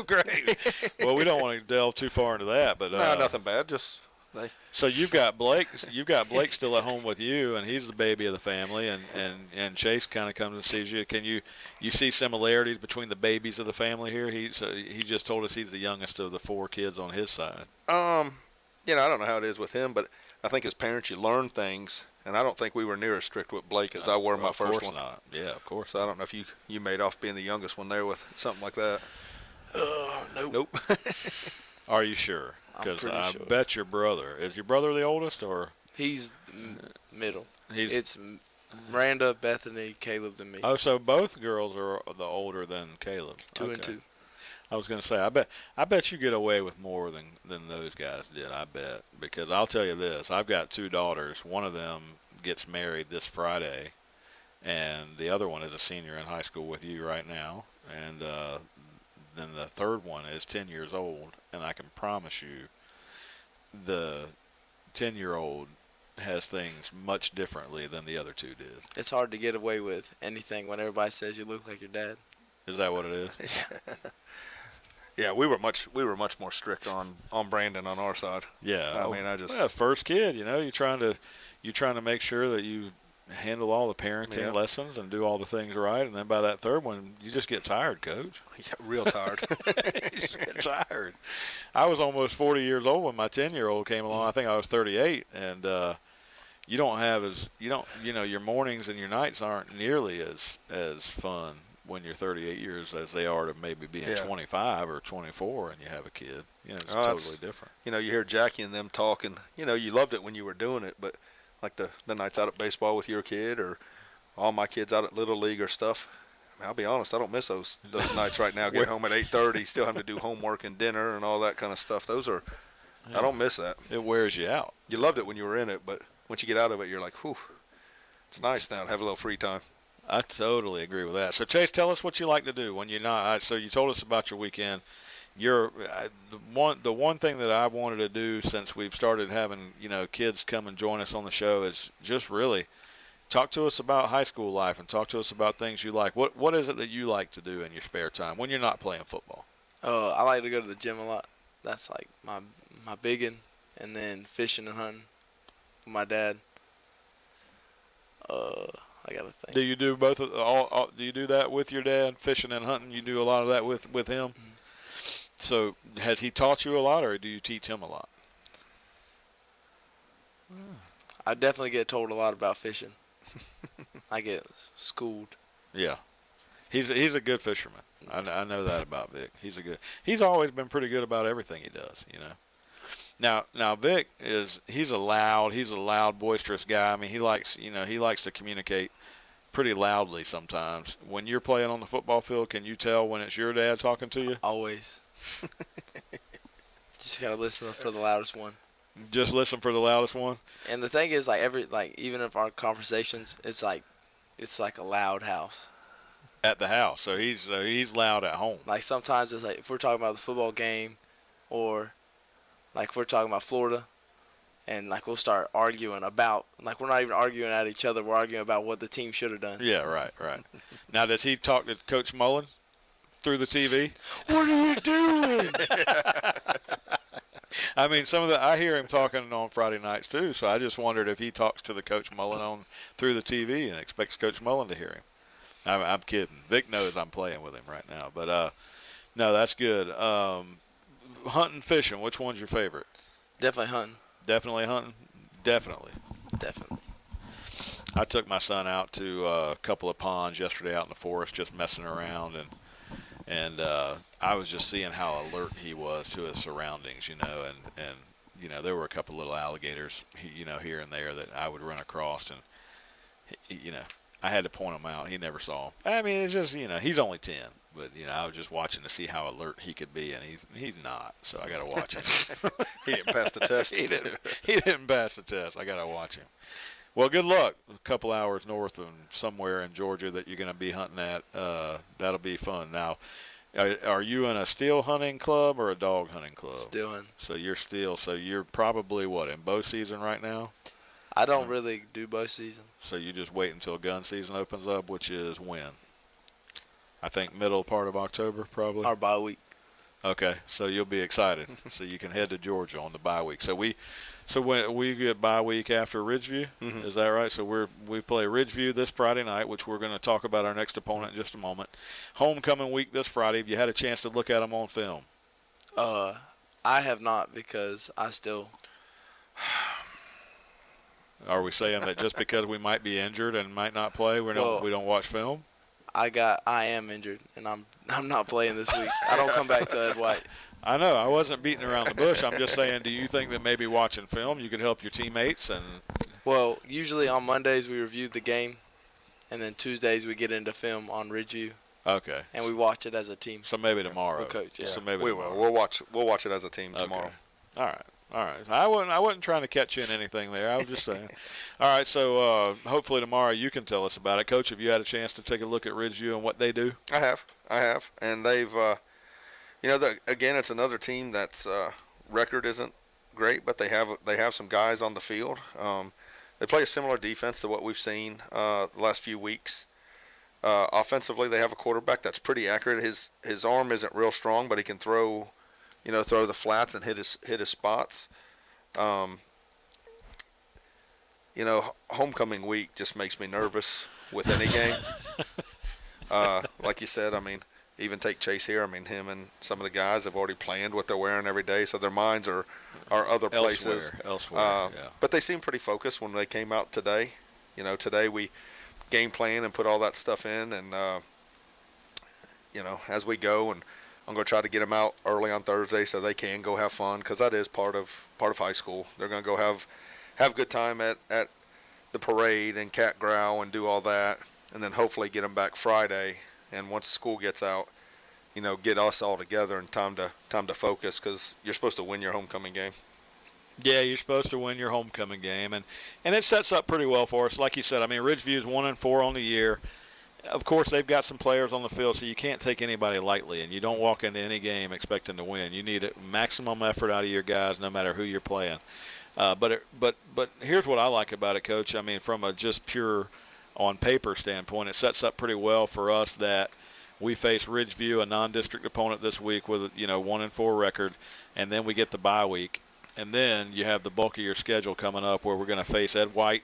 great. Well, we don't want to delve too far into that, but nothing bad. So you've got Blake still at home with you, and he's the baby of the family, and Chase kind of comes and sees you. Can you see similarities between the babies of the family here? He just told us he's the youngest of the 4 kids on his side. You know, I don't know how it is with him, but I think as parents you learn things, and I don't think we were near as strict with Blake as I were my first one. Of course not. Yeah, of course. So I don't know if you made off being the youngest one there with something like that. Nope. Are you sure? Because I sure. bet your brother. Is your brother the oldest, or? He's middle. It's Miranda, Bethany, Caleb, and me. Oh, so both girls are the older than Caleb. 2 and 2. I was going to say, I bet you get away with more than those guys did. I bet, because I'll tell you this: I've got 2 daughters. One of them gets married this Friday, and the other one is a senior in high school with you right now, and then the third one is 10 years old, and I can promise you, the 10-year-old has things much differently than the other 2 did. It's hard to get away with anything when everybody says you look like your dad. Is that what it is? Yeah, we were much more strict on Brandon on our side. Yeah, I mean, first kid, you know, you're trying to make sure that you handle all the parenting lessons and do all the things right, and then by that third one, you just get tired, Coach. Yeah, real tired. You just get tired. I was almost 40 years old when my 10-year-old came along. I think I was 38, and your mornings and your nights aren't nearly as fun when you're 38 years as they are to maybe being 25 or 24 and you have a kid. You know, it's totally different. You know, you hear Jackie and them talking. You know, you loved it when you were doing it, but like the nights out at baseball with your kid, or all my kids out at Little League or stuff. I mean, I'll be honest, I don't miss those nights right now. Getting home at 8:30, still having to do homework and dinner and all that kind of stuff. I don't miss that. It wears you out. You loved it when you were in it, but once you get out of it, you're like, whew, it's nice now to have a little free time. I totally agree with that. So Chase, tell us what you like to do when you're not. So you told us about your weekend. the one thing that I've wanted to do since we've started having, kids come and join us on the show is just really talk to us about high school life and talk to us about things you like. What is it that you like to do in your spare time when you're not playing football? I like to go to the gym a lot. That's like my biggin, and then fishing and hunting with my dad. I gotta think. Do you do both? Do you do that with your dad, fishing and hunting? You do a lot of that with him. Mm-hmm. So has he taught you a lot, or do you teach him a lot? I definitely get told a lot about fishing. I get schooled. Yeah, he's a good fisherman. I know that about Vic. He's always been pretty good about everything he does. Now Vic he's a loud, boisterous guy. I mean, he likes to communicate pretty loudly sometimes. When you're playing on the football field, can you tell when it's your dad talking to you? Always. Just gotta listen for the loudest one. Just listen for the loudest one. And the thing is, even if our conversations, it's like a loud house. At the house, so he's loud at home. Like sometimes it's like if we're talking about the football game, or like if we're talking about Florida, and like we'll start arguing about, like we're not even arguing at each other, we're arguing about what the team should have done. Yeah, right. Now, does he talk to Coach Mullen through the TV? What are you doing? I mean, I hear him talking on Friday nights too, so I just wondered if he talks to the Coach Mullen through the TV and expects Coach Mullen to hear him. I'm kidding. Vic knows I'm playing with him right now, but no, that's good. Hunting, fishing, which one's your favorite? Definitely hunting. Definitely hunting? Definitely. Definitely. I took my son out to a couple of ponds yesterday out in the forest, just messing around, and I was just seeing how alert he was to his surroundings, and there were a couple little alligators, here and there that I would run across, and I had to point him out. He never saw them. I mean, it's just, he's only 10, but I was just watching to see how alert he could be, and he's not, so I got to watch him. He didn't pass the test. He didn't pass the test. I got to watch him. Well, good luck. A couple hours north of somewhere in Georgia that you're going to be hunting at. That'll be fun. Now, are you in a steel hunting club or a dog hunting club? Steel hunting. So you're steel. So you're probably, in bow season right now? I don't really do bow season. So you just wait until gun season opens up, which is when? I think middle part of October, probably? Our bye week. Okay, so you'll be excited. So you can head to Georgia on the bye week. So when we get bye week after Ridgeview, mm-hmm. Is that right? So we play Ridgeview this Friday night, which we're going to talk about our next opponent in just a moment. Homecoming week this Friday. Have you had a chance to look at them on film? I have not, because I still. Are we saying that just because we might be injured and might not play, we don't watch film? I am injured, and I'm not playing this week. I don't come back to Ed White. I know. I wasn't beating around the bush. I'm just saying, do you think that maybe watching film you could help your teammates? Well, usually on Mondays we review the game, and then Tuesdays we get into film on Ridgeview. Okay. And we watch it as a team. So maybe tomorrow. We'll coach, yeah. So maybe we will. We'll watch it as a team tomorrow. All right. I wasn't trying to catch you in anything there. I was just saying. All right. So hopefully tomorrow you can tell us about it, Coach. Have you had a chance to take a look at Ridgeview and what they do? I have, and they've, again, it's another team that's record isn't great, but they have some guys on the field. They play a similar defense to what we've seen the last few weeks. Offensively, they have a quarterback that's pretty accurate. His arm isn't real strong, but he can throw the flats and hit his spots. Homecoming week just makes me nervous with any game. Like you said, I mean, even take Chase here. I mean, him and some of the guys have already planned what they're wearing every day, so their minds are other places. Elsewhere, yeah. But they seem pretty focused when they came out today. Today we game plan and put all that stuff in, and as we go, and I'm going to try to get them out early on Thursday so they can go have fun, because that is part of high school. They're going to go have a good time at the parade and cat growl and do all that, and then hopefully get them back Friday. And once school gets out, get us all together and time to focus, because you're supposed to win your homecoming game. Yeah, you're supposed to win your homecoming game, and it sets up pretty well for us. Like you said, I mean, Ridgeview is 1-4 on the year. of course, they've got some players on the field, so you can't take anybody lightly, and you don't walk into any game expecting to win. You need maximum effort out of your guys, no matter who you're playing. But here's what I like about it, Coach. I mean, from a just pure on paper standpoint, it sets up pretty well for us that we face Ridgeview, a non-district opponent this week with 1-4 record, and then we get the bye week, and then you have the bulk of your schedule coming up where we're going to face Ed White,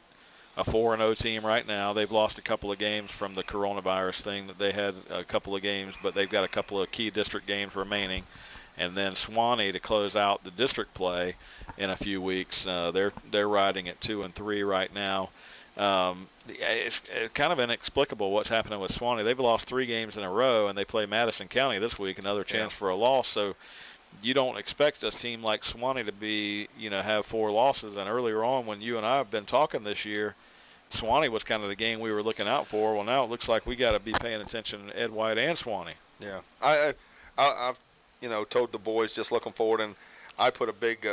a 4-0 team right now. They've lost a couple of games from the coronavirus thing that they had a couple of games, but they've got a couple of key district games remaining. And then Swanee to close out the district play in a few weeks. They're riding at 2-3 right now. It's kind of inexplicable what's happening with Swanee. They've lost 3 games in a row, and they play Madison County this week, another chance for a loss. So you don't expect a team like Swanee to be, have 4 losses. And earlier on, when you and I have been talking this year, Swanee was kind of the game we were looking out for. Well, now it looks like we got to be paying attention to Ed White and Swanee. Yeah, I've told the boys just looking forward, and I put a big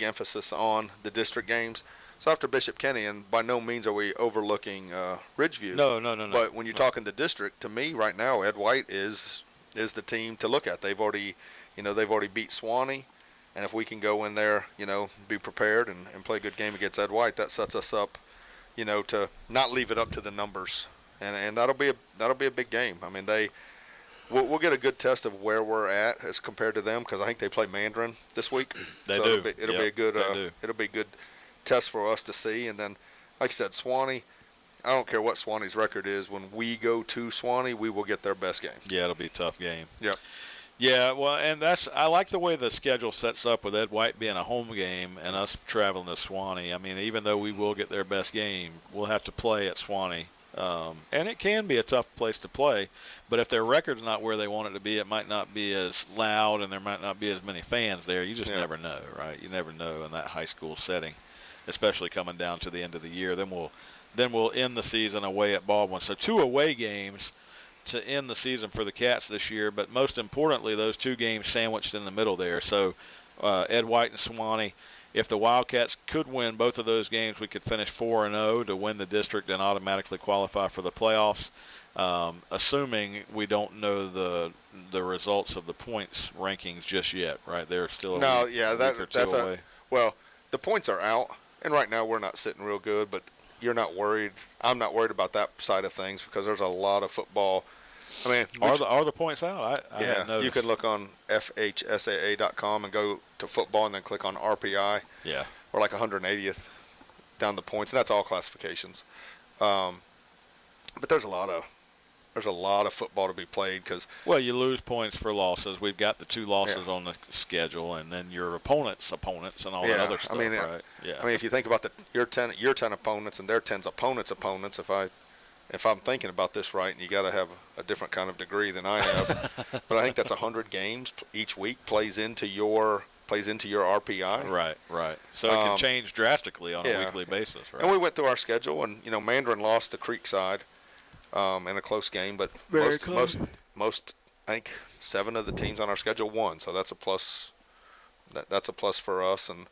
emphasis on the district games. So after Bishop Kenny, and by no means are we overlooking Ridgeview. No. But when you're talking the district, to me right now, Ed White is the team to look at. They've already beat Swanee, and if we can go in there, be prepared and play a good game against Ed White, that sets us up, to not leave it up to the numbers, and that'll be a big game. I mean, we'll get a good test of where we're at as compared to them, because I think they play Mandarin this week. It'll be a good test for us to see. And then, like I said, Swanee, I don't care what Swanee's record is. When we go to Swanee, we will get their best game. Yeah, it'll be a tough game. Yep. Yeah, well, and I like the way the schedule sets up with Ed White being a home game and us traveling to Swanee. I mean, even though we will get their best game, we'll have to play at Swanee. And it can be a tough place to play, but if their record's not where they want it to be, it might not be as loud and there might not be as many fans there. You just never know, right? You never know in that high school setting, especially coming down to the end of the year. Then we'll end the season away at Baldwin. So 2 away games to end the season for the Cats this year, but most importantly, those 2 games sandwiched in the middle there. So Ed White and Swanee. If the Wildcats could win both of those games, we could finish 4-0 to win the district and automatically qualify for the playoffs, assuming we don't know the results of the points rankings just yet, right? They're still a week or two away. Well, the points are out, and right now we're not sitting real good, but you're not worried. I'm not worried about that side of things because there's a lot of football. I mean, are the points out? I hadn't noticed. You can look on FHSAA.com and go to football and then click on RPI. Yeah. We're like 180th down the points, and that's all classifications. But there's a lot of football to be played because. Well, you lose points for losses. We've got the 2 losses on the schedule, and then your opponents, and all that other stuff, right? Yeah. I mean, if you think about your 10 opponents and their 10's opponents, if I'm thinking about this right, and you got to have a different kind of degree than I have, but I think that's 100 games each week plays into your RPI. Right. So it can change drastically on a weekly basis, right? And we went through our schedule, and Mandarin lost to Creekside in a close game, but most I think 7 of the teams on our schedule won, so that's a plus. That's a plus for us, and.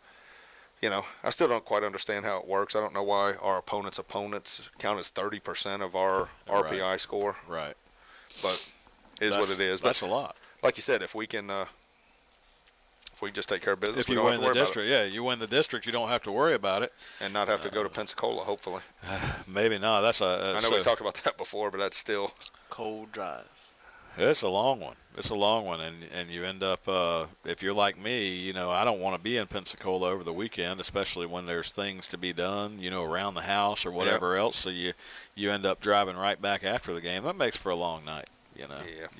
I still don't quite understand how it works. I don't know why our opponents count as 30% of our RPI score. Right. But is what it is. That's a lot. Like you said, if we can just take care of business, if you win the district, you win the district, you don't have to worry about it, and not have to go to Pensacola. Hopefully. Maybe not. I know we talked about that before, but that's still cold drive. It's a long one. And you end up, if you're like me, I don't want to be in Pensacola over the weekend, especially when there's things to be done, around the house or whatever else. So you end up driving right back after the game. That makes for a long night. You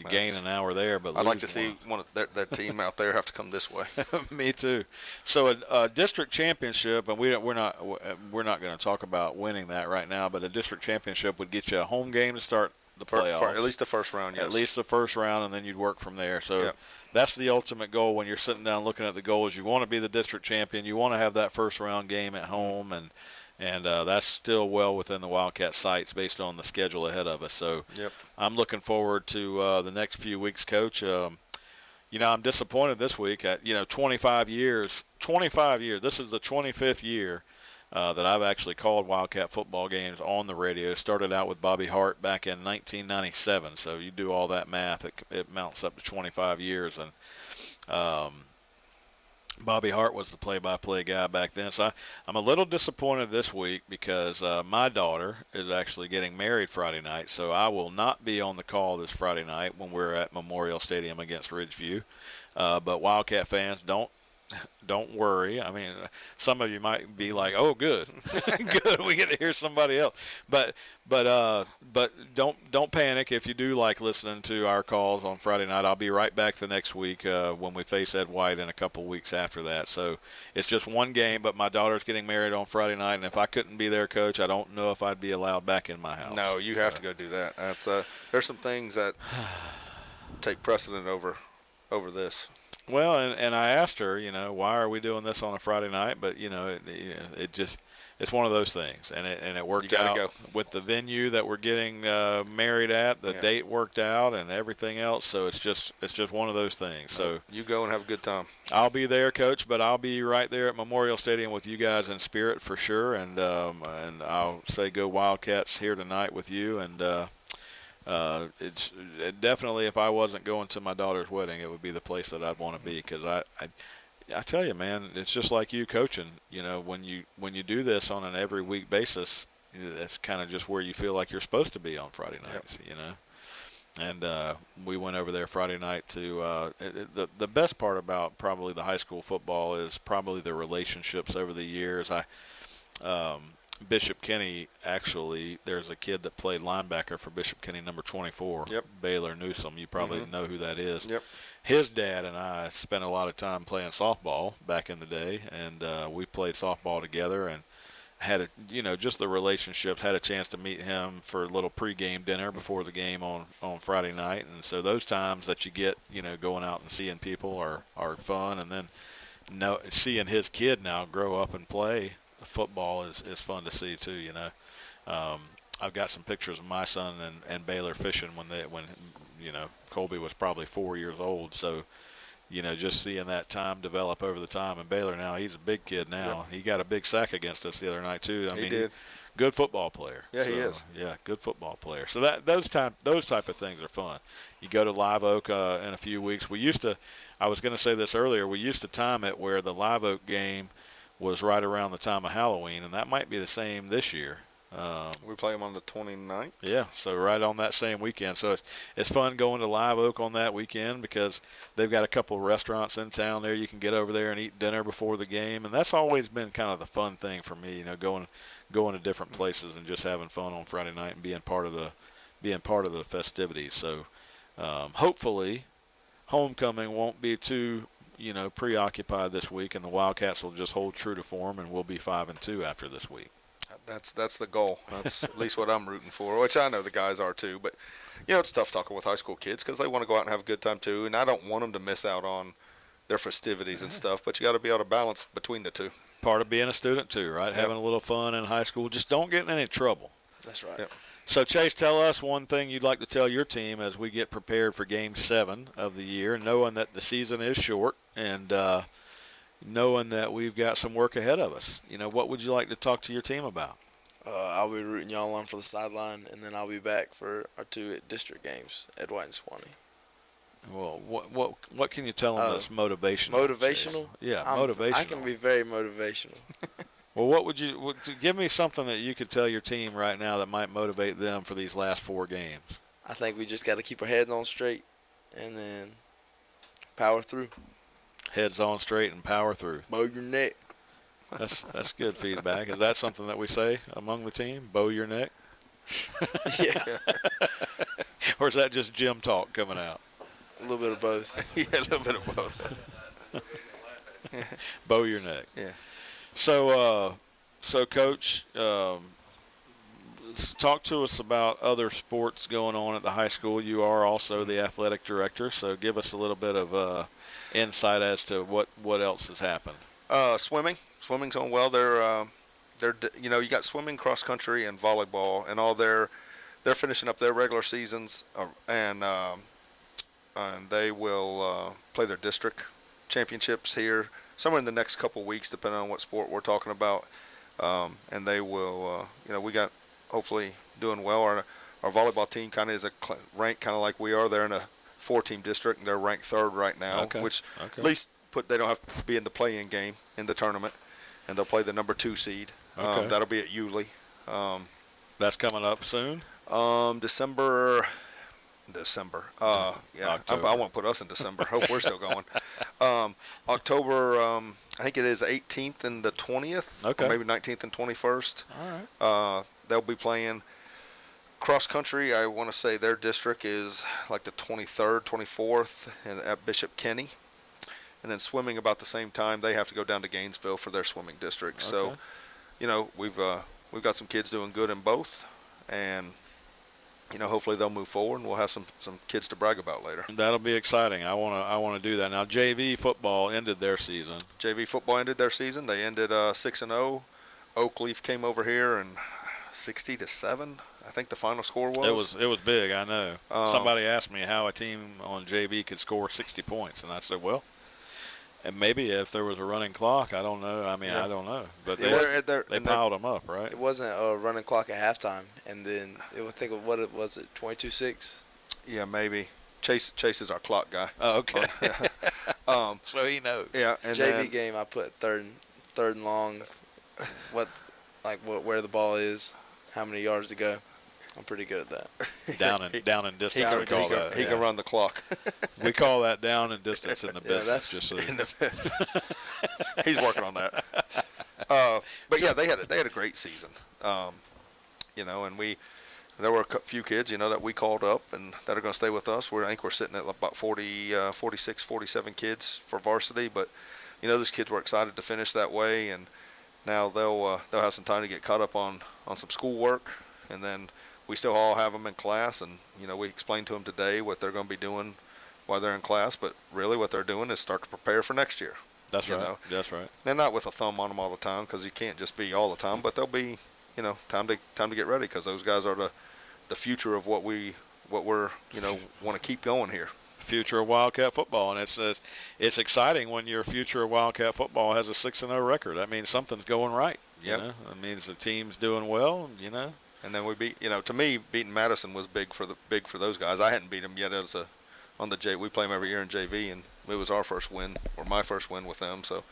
gain an hour there, but I'd like to see one of their team out there have to come this way. Me too. So a district championship, and we're not going to talk about winning that right now, but a district championship would get you a home game to start the playoffs. For at least the first round, yes. At least the first round, and then you'd work from there. So that's the ultimate goal when you're sitting down looking at the goals. You want to be the district champion. You want to have that first round game at home, and that's still well within the Wildcat sights based on the schedule ahead of us. So I'm looking forward to the next few weeks, Coach. I'm disappointed this week. 25 years. This is the 25th year that I've actually called Wildcat football games on the radio. Started out with Bobby Hart back in 1997. So you do all that math, it mounts up to 25 years. And Bobby Hart was the play-by-play guy back then. So I'm a little disappointed this week because my daughter is actually getting married Friday night. So I will not be on the call this Friday night when we're at Memorial Stadium against Ridgeview. But Wildcat fans, don't worry. I mean, some of you might be like, "Oh, good, good, we get to hear somebody else." But don't panic if you do like listening to our calls on Friday night. I'll be right back the next week when we face Ed White in a couple weeks after that. So it's just one game, but my daughter's getting married on Friday night, and if I couldn't be there, Coach, I don't know if I'd be allowed back in my house. No, you have to go do that. That's there's some things that take precedent over this. Well, and I asked her, why are we doing this on a Friday night? But it just it's one of those things, and it worked out with the venue that we're getting married at. The date worked out, and everything else. So it's just one of those things. So you go and have a good time. I'll be there, Coach, but I'll be right there at Memorial Stadium with you guys in spirit for sure. And I'll say go Wildcats here tonight with you. And it's definitely, if I wasn't going to my daughter's wedding, it would be the place that I'd want to be, because I tell you, man, it's just like you coaching. When you do this on an every week basis, that's kind of just where you feel like you're supposed to be on Friday nights. Yep. And we went over there Friday night to the best part about probably the high school football is probably the relationships over the years. Bishop Kenny, actually, there's a kid that played linebacker for Bishop Kenny, number 24, Yep. Baler Newsom. You probably know who that is. Yep. His dad and I spent a lot of time playing softball back in the day, and we played softball together and had just the relationships. Had a chance to meet him for a little pregame dinner before the game on Friday night, and so those times that you get, going out and seeing people are fun, and then seeing his kid now grow up and play football is fun to see too. I've got some pictures of my son and Baler fishing when Colby was probably 4 years old. So just seeing that time develop over the time. And Baler now, he's a big kid now. Yep. He got a big sack against us the other night too. I mean, did. Good football player. Yeah, he is. Yeah, good football player. So those type of things are fun. You go to Live Oak in a few weeks. I was going to say this earlier. We used to time it where the Live Oak game was right around the time of Halloween, and that might be the same this year. We play them on the 29th. Yeah, so right on that same weekend. So it's fun going to Live Oak on that weekend because they've got a couple of restaurants in town there. You can get over there and eat dinner before the game, and that's always been kind of the fun thing for me. Going to different places and just having fun on Friday night and being part of the festivities. So hopefully, homecoming won't be too preoccupied this week, and the Wildcats will just hold true to form, and we'll be 5-2 after this week. That's the goal. That's at least what I'm rooting for, which I know the guys are too. But it's tough talking with high school kids because they want to go out and have a good time too, and I don't want them to miss out on their festivities and stuff. But you got to be able to balance between the two. Part of being a student too, right? Yep. Having a little fun in high school. Just don't get in any trouble. That's right. Yep. So, Chase, tell us one thing you'd like to tell your team as we get prepared for Game 7 of the year, knowing that the season is short and knowing that we've got some work ahead of us. What would you like to talk to your team about? I'll be rooting y'all on for the sideline, and then I'll be back for our 2 district games, Ed White and Swanee. Well, what can you tell them that's motivational? Motivational? Yeah, motivational. I can be very motivational. Well, what would you give me something that you could tell your team right now that might motivate them for these last 4 games? I think we just got to keep our heads on straight and then power through. Heads on straight and power through. Bow your neck. That's good feedback. Is that something that we say among the team? Bow your neck? Yeah. Or is that just gym talk coming out? A little bit of both. Yeah, a little bit of both. Bow your neck. Yeah. So, Coach, talk to us about other sports going on at the high school. You are also the athletic director, so give us a little bit of insight as to what else has happened. Swimming's going well. They're you got swimming, cross country, and volleyball, and all they're finishing up their regular seasons, and they will play their district championships here somewhere in the next couple weeks, depending on what sport we're talking about. and they will, we got hopefully doing well. Our volleyball team kind of is ranked kind of like we are. They're in a 4-team district, and they're ranked 3rd right now, which at least they don't have to be in the play-in game in the tournament, and they'll play the number 2 seed. That'll be at Yulee. That's coming up soon. December. Yeah, I won't put us in December. Hope we're still going. October, I think it is 18th and the 20th, or maybe 19th and 21st. All right. They'll be playing cross country. I want to say their district is like the 23rd, 24th, and at Bishop Kenny. And then swimming about the same time. They have to go down to Gainesville for their swimming district. So, we've got some kids doing good in both, and hopefully they'll move forward, and we'll have some kids to brag about later. That'll be exciting. I want to do that. Now, JV football ended their season. They ended 6-0. Oakleaf came over here and 60-7. I think the final score was. It was big. I know. Somebody asked me how a team on JV could score 60 points, and I said, well. And maybe if there was a running clock, I don't know. I mean, I don't know. But they piled them up, right? It wasn't a running clock at halftime, and then what it was, 22-6. Yeah, maybe. Chase is our clock guy. Oh, okay. So he knows. Yeah, and JV game, I put third and long. Where the ball is, how many yards to go. I'm pretty good at that. Down in distance. He can run the clock. We call that down in distance in the business. He's working on that. But yeah, they had a great season. And there were a few kids, that we called up and that are going to stay with us. I think we're sitting at about 46, 47 kids for varsity. But those kids were excited to finish that way, and now they'll have some time to get caught up on some schoolwork, and then we still all have them in class, and we explained to them today what they're going to be doing while they're in class, but really what they're doing is start to prepare for next year. That's right. That's right. And not with a thumb on them all the time, because you can't just be all the time, but there'll be time to get ready, because those guys are the future of what we're want to keep going here. Future of Wildcat football, and it's exciting when your future of Wildcat football has a 6-0 record. That means something's going right. It means the team's doing well. And then we beat, to me, beating Madison was big for those guys. I hadn't beat them yet. It was on the J. We play them every year in JV, and it was our first win, or my first win with them. So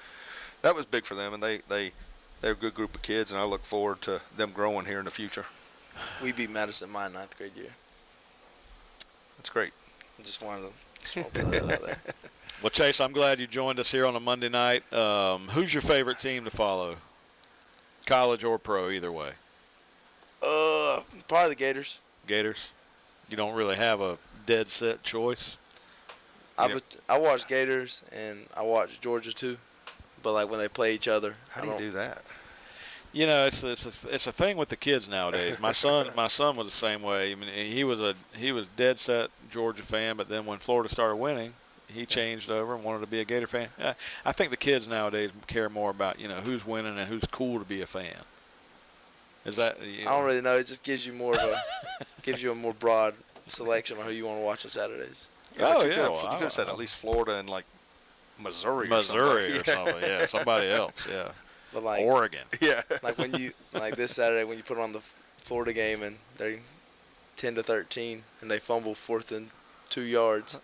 that was big for them, and they're a good group of kids, and I look forward to them growing here in the future. We beat Madison my 9th grade year. That's great. I just wanted to put that out there. Well, Chase, I'm glad you joined us here on a Monday night. Who's your favorite team to follow? College or pro, either way. Probably the Gators. Gators? You don't really have a dead set choice? I watch Gators and I watch Georgia too, but when they play each other. How do you do that? It's a thing with the kids nowadays. My son was the same way. I mean, he was dead set Georgia fan, but then when Florida started winning, he changed over and wanted to be a Gator fan. I think the kids nowadays care more about who's winning and who's cool to be a fan. Is that? I don't really know. It just gives you a more broad selection of who you want to watch on Saturdays. Yeah, you could have said at least Florida and Missouri or something. Yeah, somebody else. Yeah. But Oregon. Yeah. When you this Saturday when you put on the Florida game and they're 10-13 and they fumble 4th and 2 yards,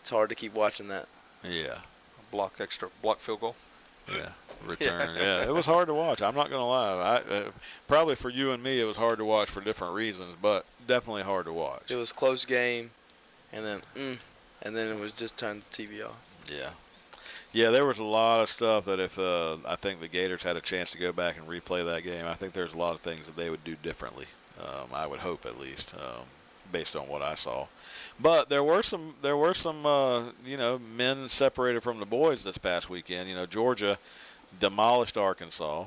it's hard to keep watching that. Yeah. Block field goal. Yeah. Return. Yeah, it was hard to watch. I'm not going to lie. Probably for you and me, it was hard to watch for different reasons, but definitely hard to watch. It was a close game, and then it was just turn the TV off. Yeah. Yeah, there was a lot of stuff that if I think the Gators had a chance to go back and replay that game, I think there's a lot of things that they would do differently. I would hope at least, based on what I saw. But there were some men separated from the boys this past weekend. Georgia demolished Arkansas.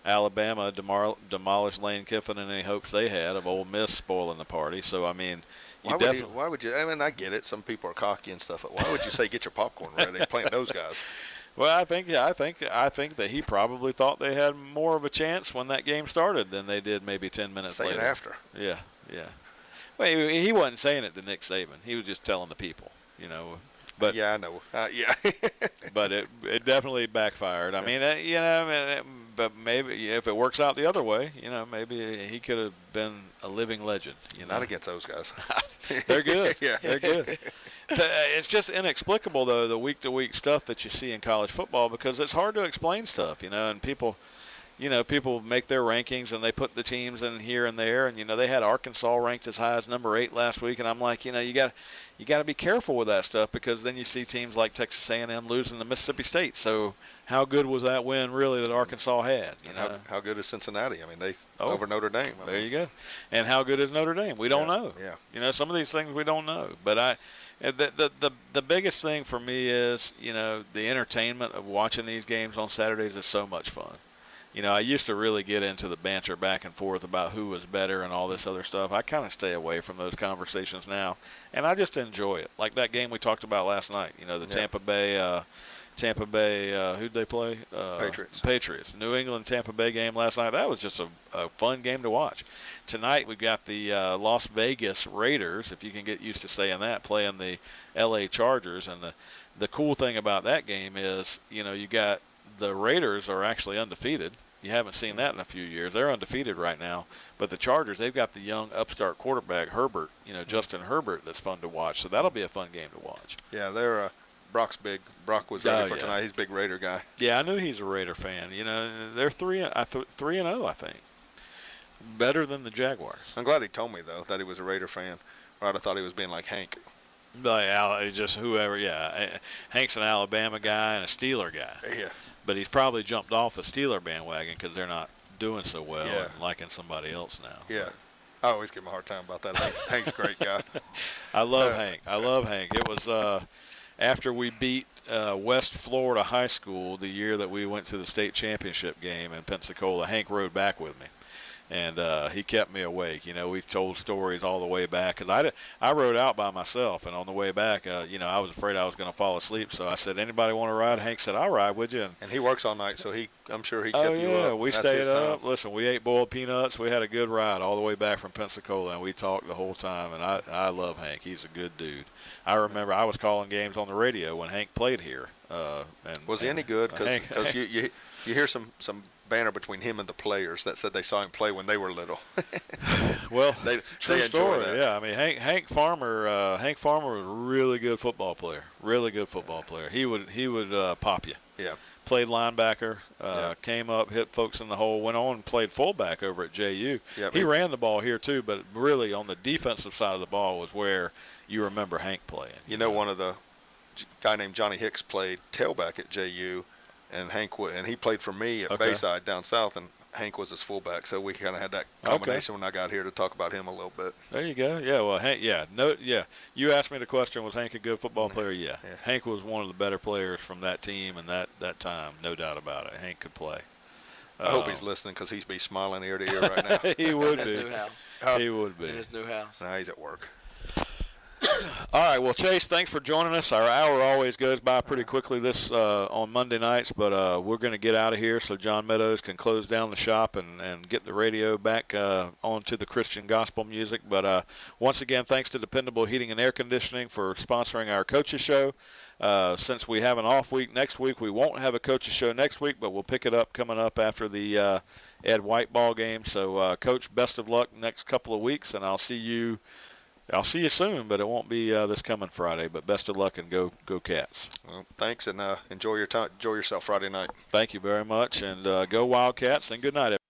Alabama demolished Lane Kiffin and any hopes they had of Ole Miss spoiling the party. So, I mean, why would you? I mean, I get it. Some people are cocky and stuff. But why would you say get your popcorn ready playing those guys? Well, I think that he probably thought they had more of a chance when that game started than they did maybe 10 minutes later. Say it after. Yeah. Well, he wasn't saying it to Nick Saban. He was just telling the people, But yeah, I know. Yeah. but it definitely backfired. I mean, but maybe if it works out the other way, maybe he could have been a living legend. Not against those guys. They're good. Yeah. They're good. It's just inexplicable, though, the week-to-week stuff that you see in college football, because it's hard to explain stuff, and people make their rankings and they put the teams in here and there, and they had Arkansas ranked as high as number 8 last week, and I'm like, you got to be careful with that stuff, because then you see teams like Texas A&M losing to Mississippi State. So how good was that win really that Arkansas had? How good is Cincinnati? I mean, they over Notre Dame. There you go. And how good is Notre Dame? We don't know. Yeah. Some of these things we don't know. But the biggest thing for me is the entertainment of watching these games on Saturdays is so much fun. I used to really get into the banter back and forth about who was better and all this other stuff. I kind of stay away from those conversations now, and I just enjoy it. Like that game we talked about last night, Tampa Bay, who'd they play? Patriots. New England, Tampa Bay game last night. That was just a fun game to watch. Tonight we got the Las Vegas Raiders, if you can get used to saying that, playing the L.A. Chargers. And the cool thing about that game is, you got the Raiders are actually undefeated. You haven't seen that in a few years. They're undefeated right now. But the Chargers, they've got the young upstart quarterback, Herbert, Justin Herbert, that's fun to watch. So that'll be a fun game to watch. Yeah, they're Brock's big. Brock was ready for tonight. He's a big Raider guy. Yeah, I knew he's a Raider fan. They're 3-0, I think. Better than the Jaguars. I'm glad he told me, though, that he was a Raider fan. Or I'd have thought he was being like Hank. Just whoever, yeah. Hank's an Alabama guy and a Steeler guy. Yeah. But he's probably jumped off the Steeler bandwagon because they're not doing so well Yeah. and liking somebody else now. Yeah. I always give him a hard time about that. Hank's a great guy. I love Hank. It was after we beat West Florida High School the year that we went to the state championship game in Pensacola. Hank rode back with me. And he kept me awake. We told stories all the way back. Because I rode out by myself, and on the way back, I was afraid I was going to fall asleep. So I said, anybody want to ride? Hank said, I'll ride with you. And he works all night, so I'm sure he kept you up. We stayed up. Listen, we ate boiled peanuts. We had a good ride all the way back from Pensacola, and we talked the whole time. And I love Hank. He's a good dude. I remember I was calling games on the radio when Hank played here. Was he any good? Because you hear some banner between him and the players that said they saw him play when they were little. Well, true story. That. Yeah, I mean Hank Farmer was a really good football player. He would pop you. Yeah. Played linebacker, came up, hit folks in the hole, went on and played fullback over at JU. Yep. He ran the ball here too, but really on the defensive side of the ball was where you remember Hank playing. One of the guy named Johnny Hicks played tailback at JU. And he played for me at Bayside down south, and Hank was his fullback. So we kind of had that combination when I got here to talk about him a little bit. There you go. Yeah, well, Hank, you asked me the question, was Hank a good football player? Yeah. Hank was one of the better players from that team and that time, no doubt about it. Hank could play. I hope he's listening because he'd be smiling ear to ear right now. He would be. In his new house. He would be. In his new house. Nah, he's at work. All right, well, Chase, thanks for joining us. Our hour always goes by pretty quickly this on Monday nights, but we're going to get out of here so John Meadows can close down the shop and get the radio back onto the Christian gospel music. But once again, thanks to Dependable Heating and Air Conditioning for sponsoring our Coaches Show. Since we have an off week next week, we won't have a Coaches Show next week, but we'll pick it up coming up after the Ed White ball game. So, Coach, best of luck next couple of weeks, and I'll see you soon, but it won't be this coming Friday. But best of luck and go Cats. Well, thanks, and enjoy your time. Enjoy yourself Friday night. Thank you very much, and go Wildcats, and good night, everybody.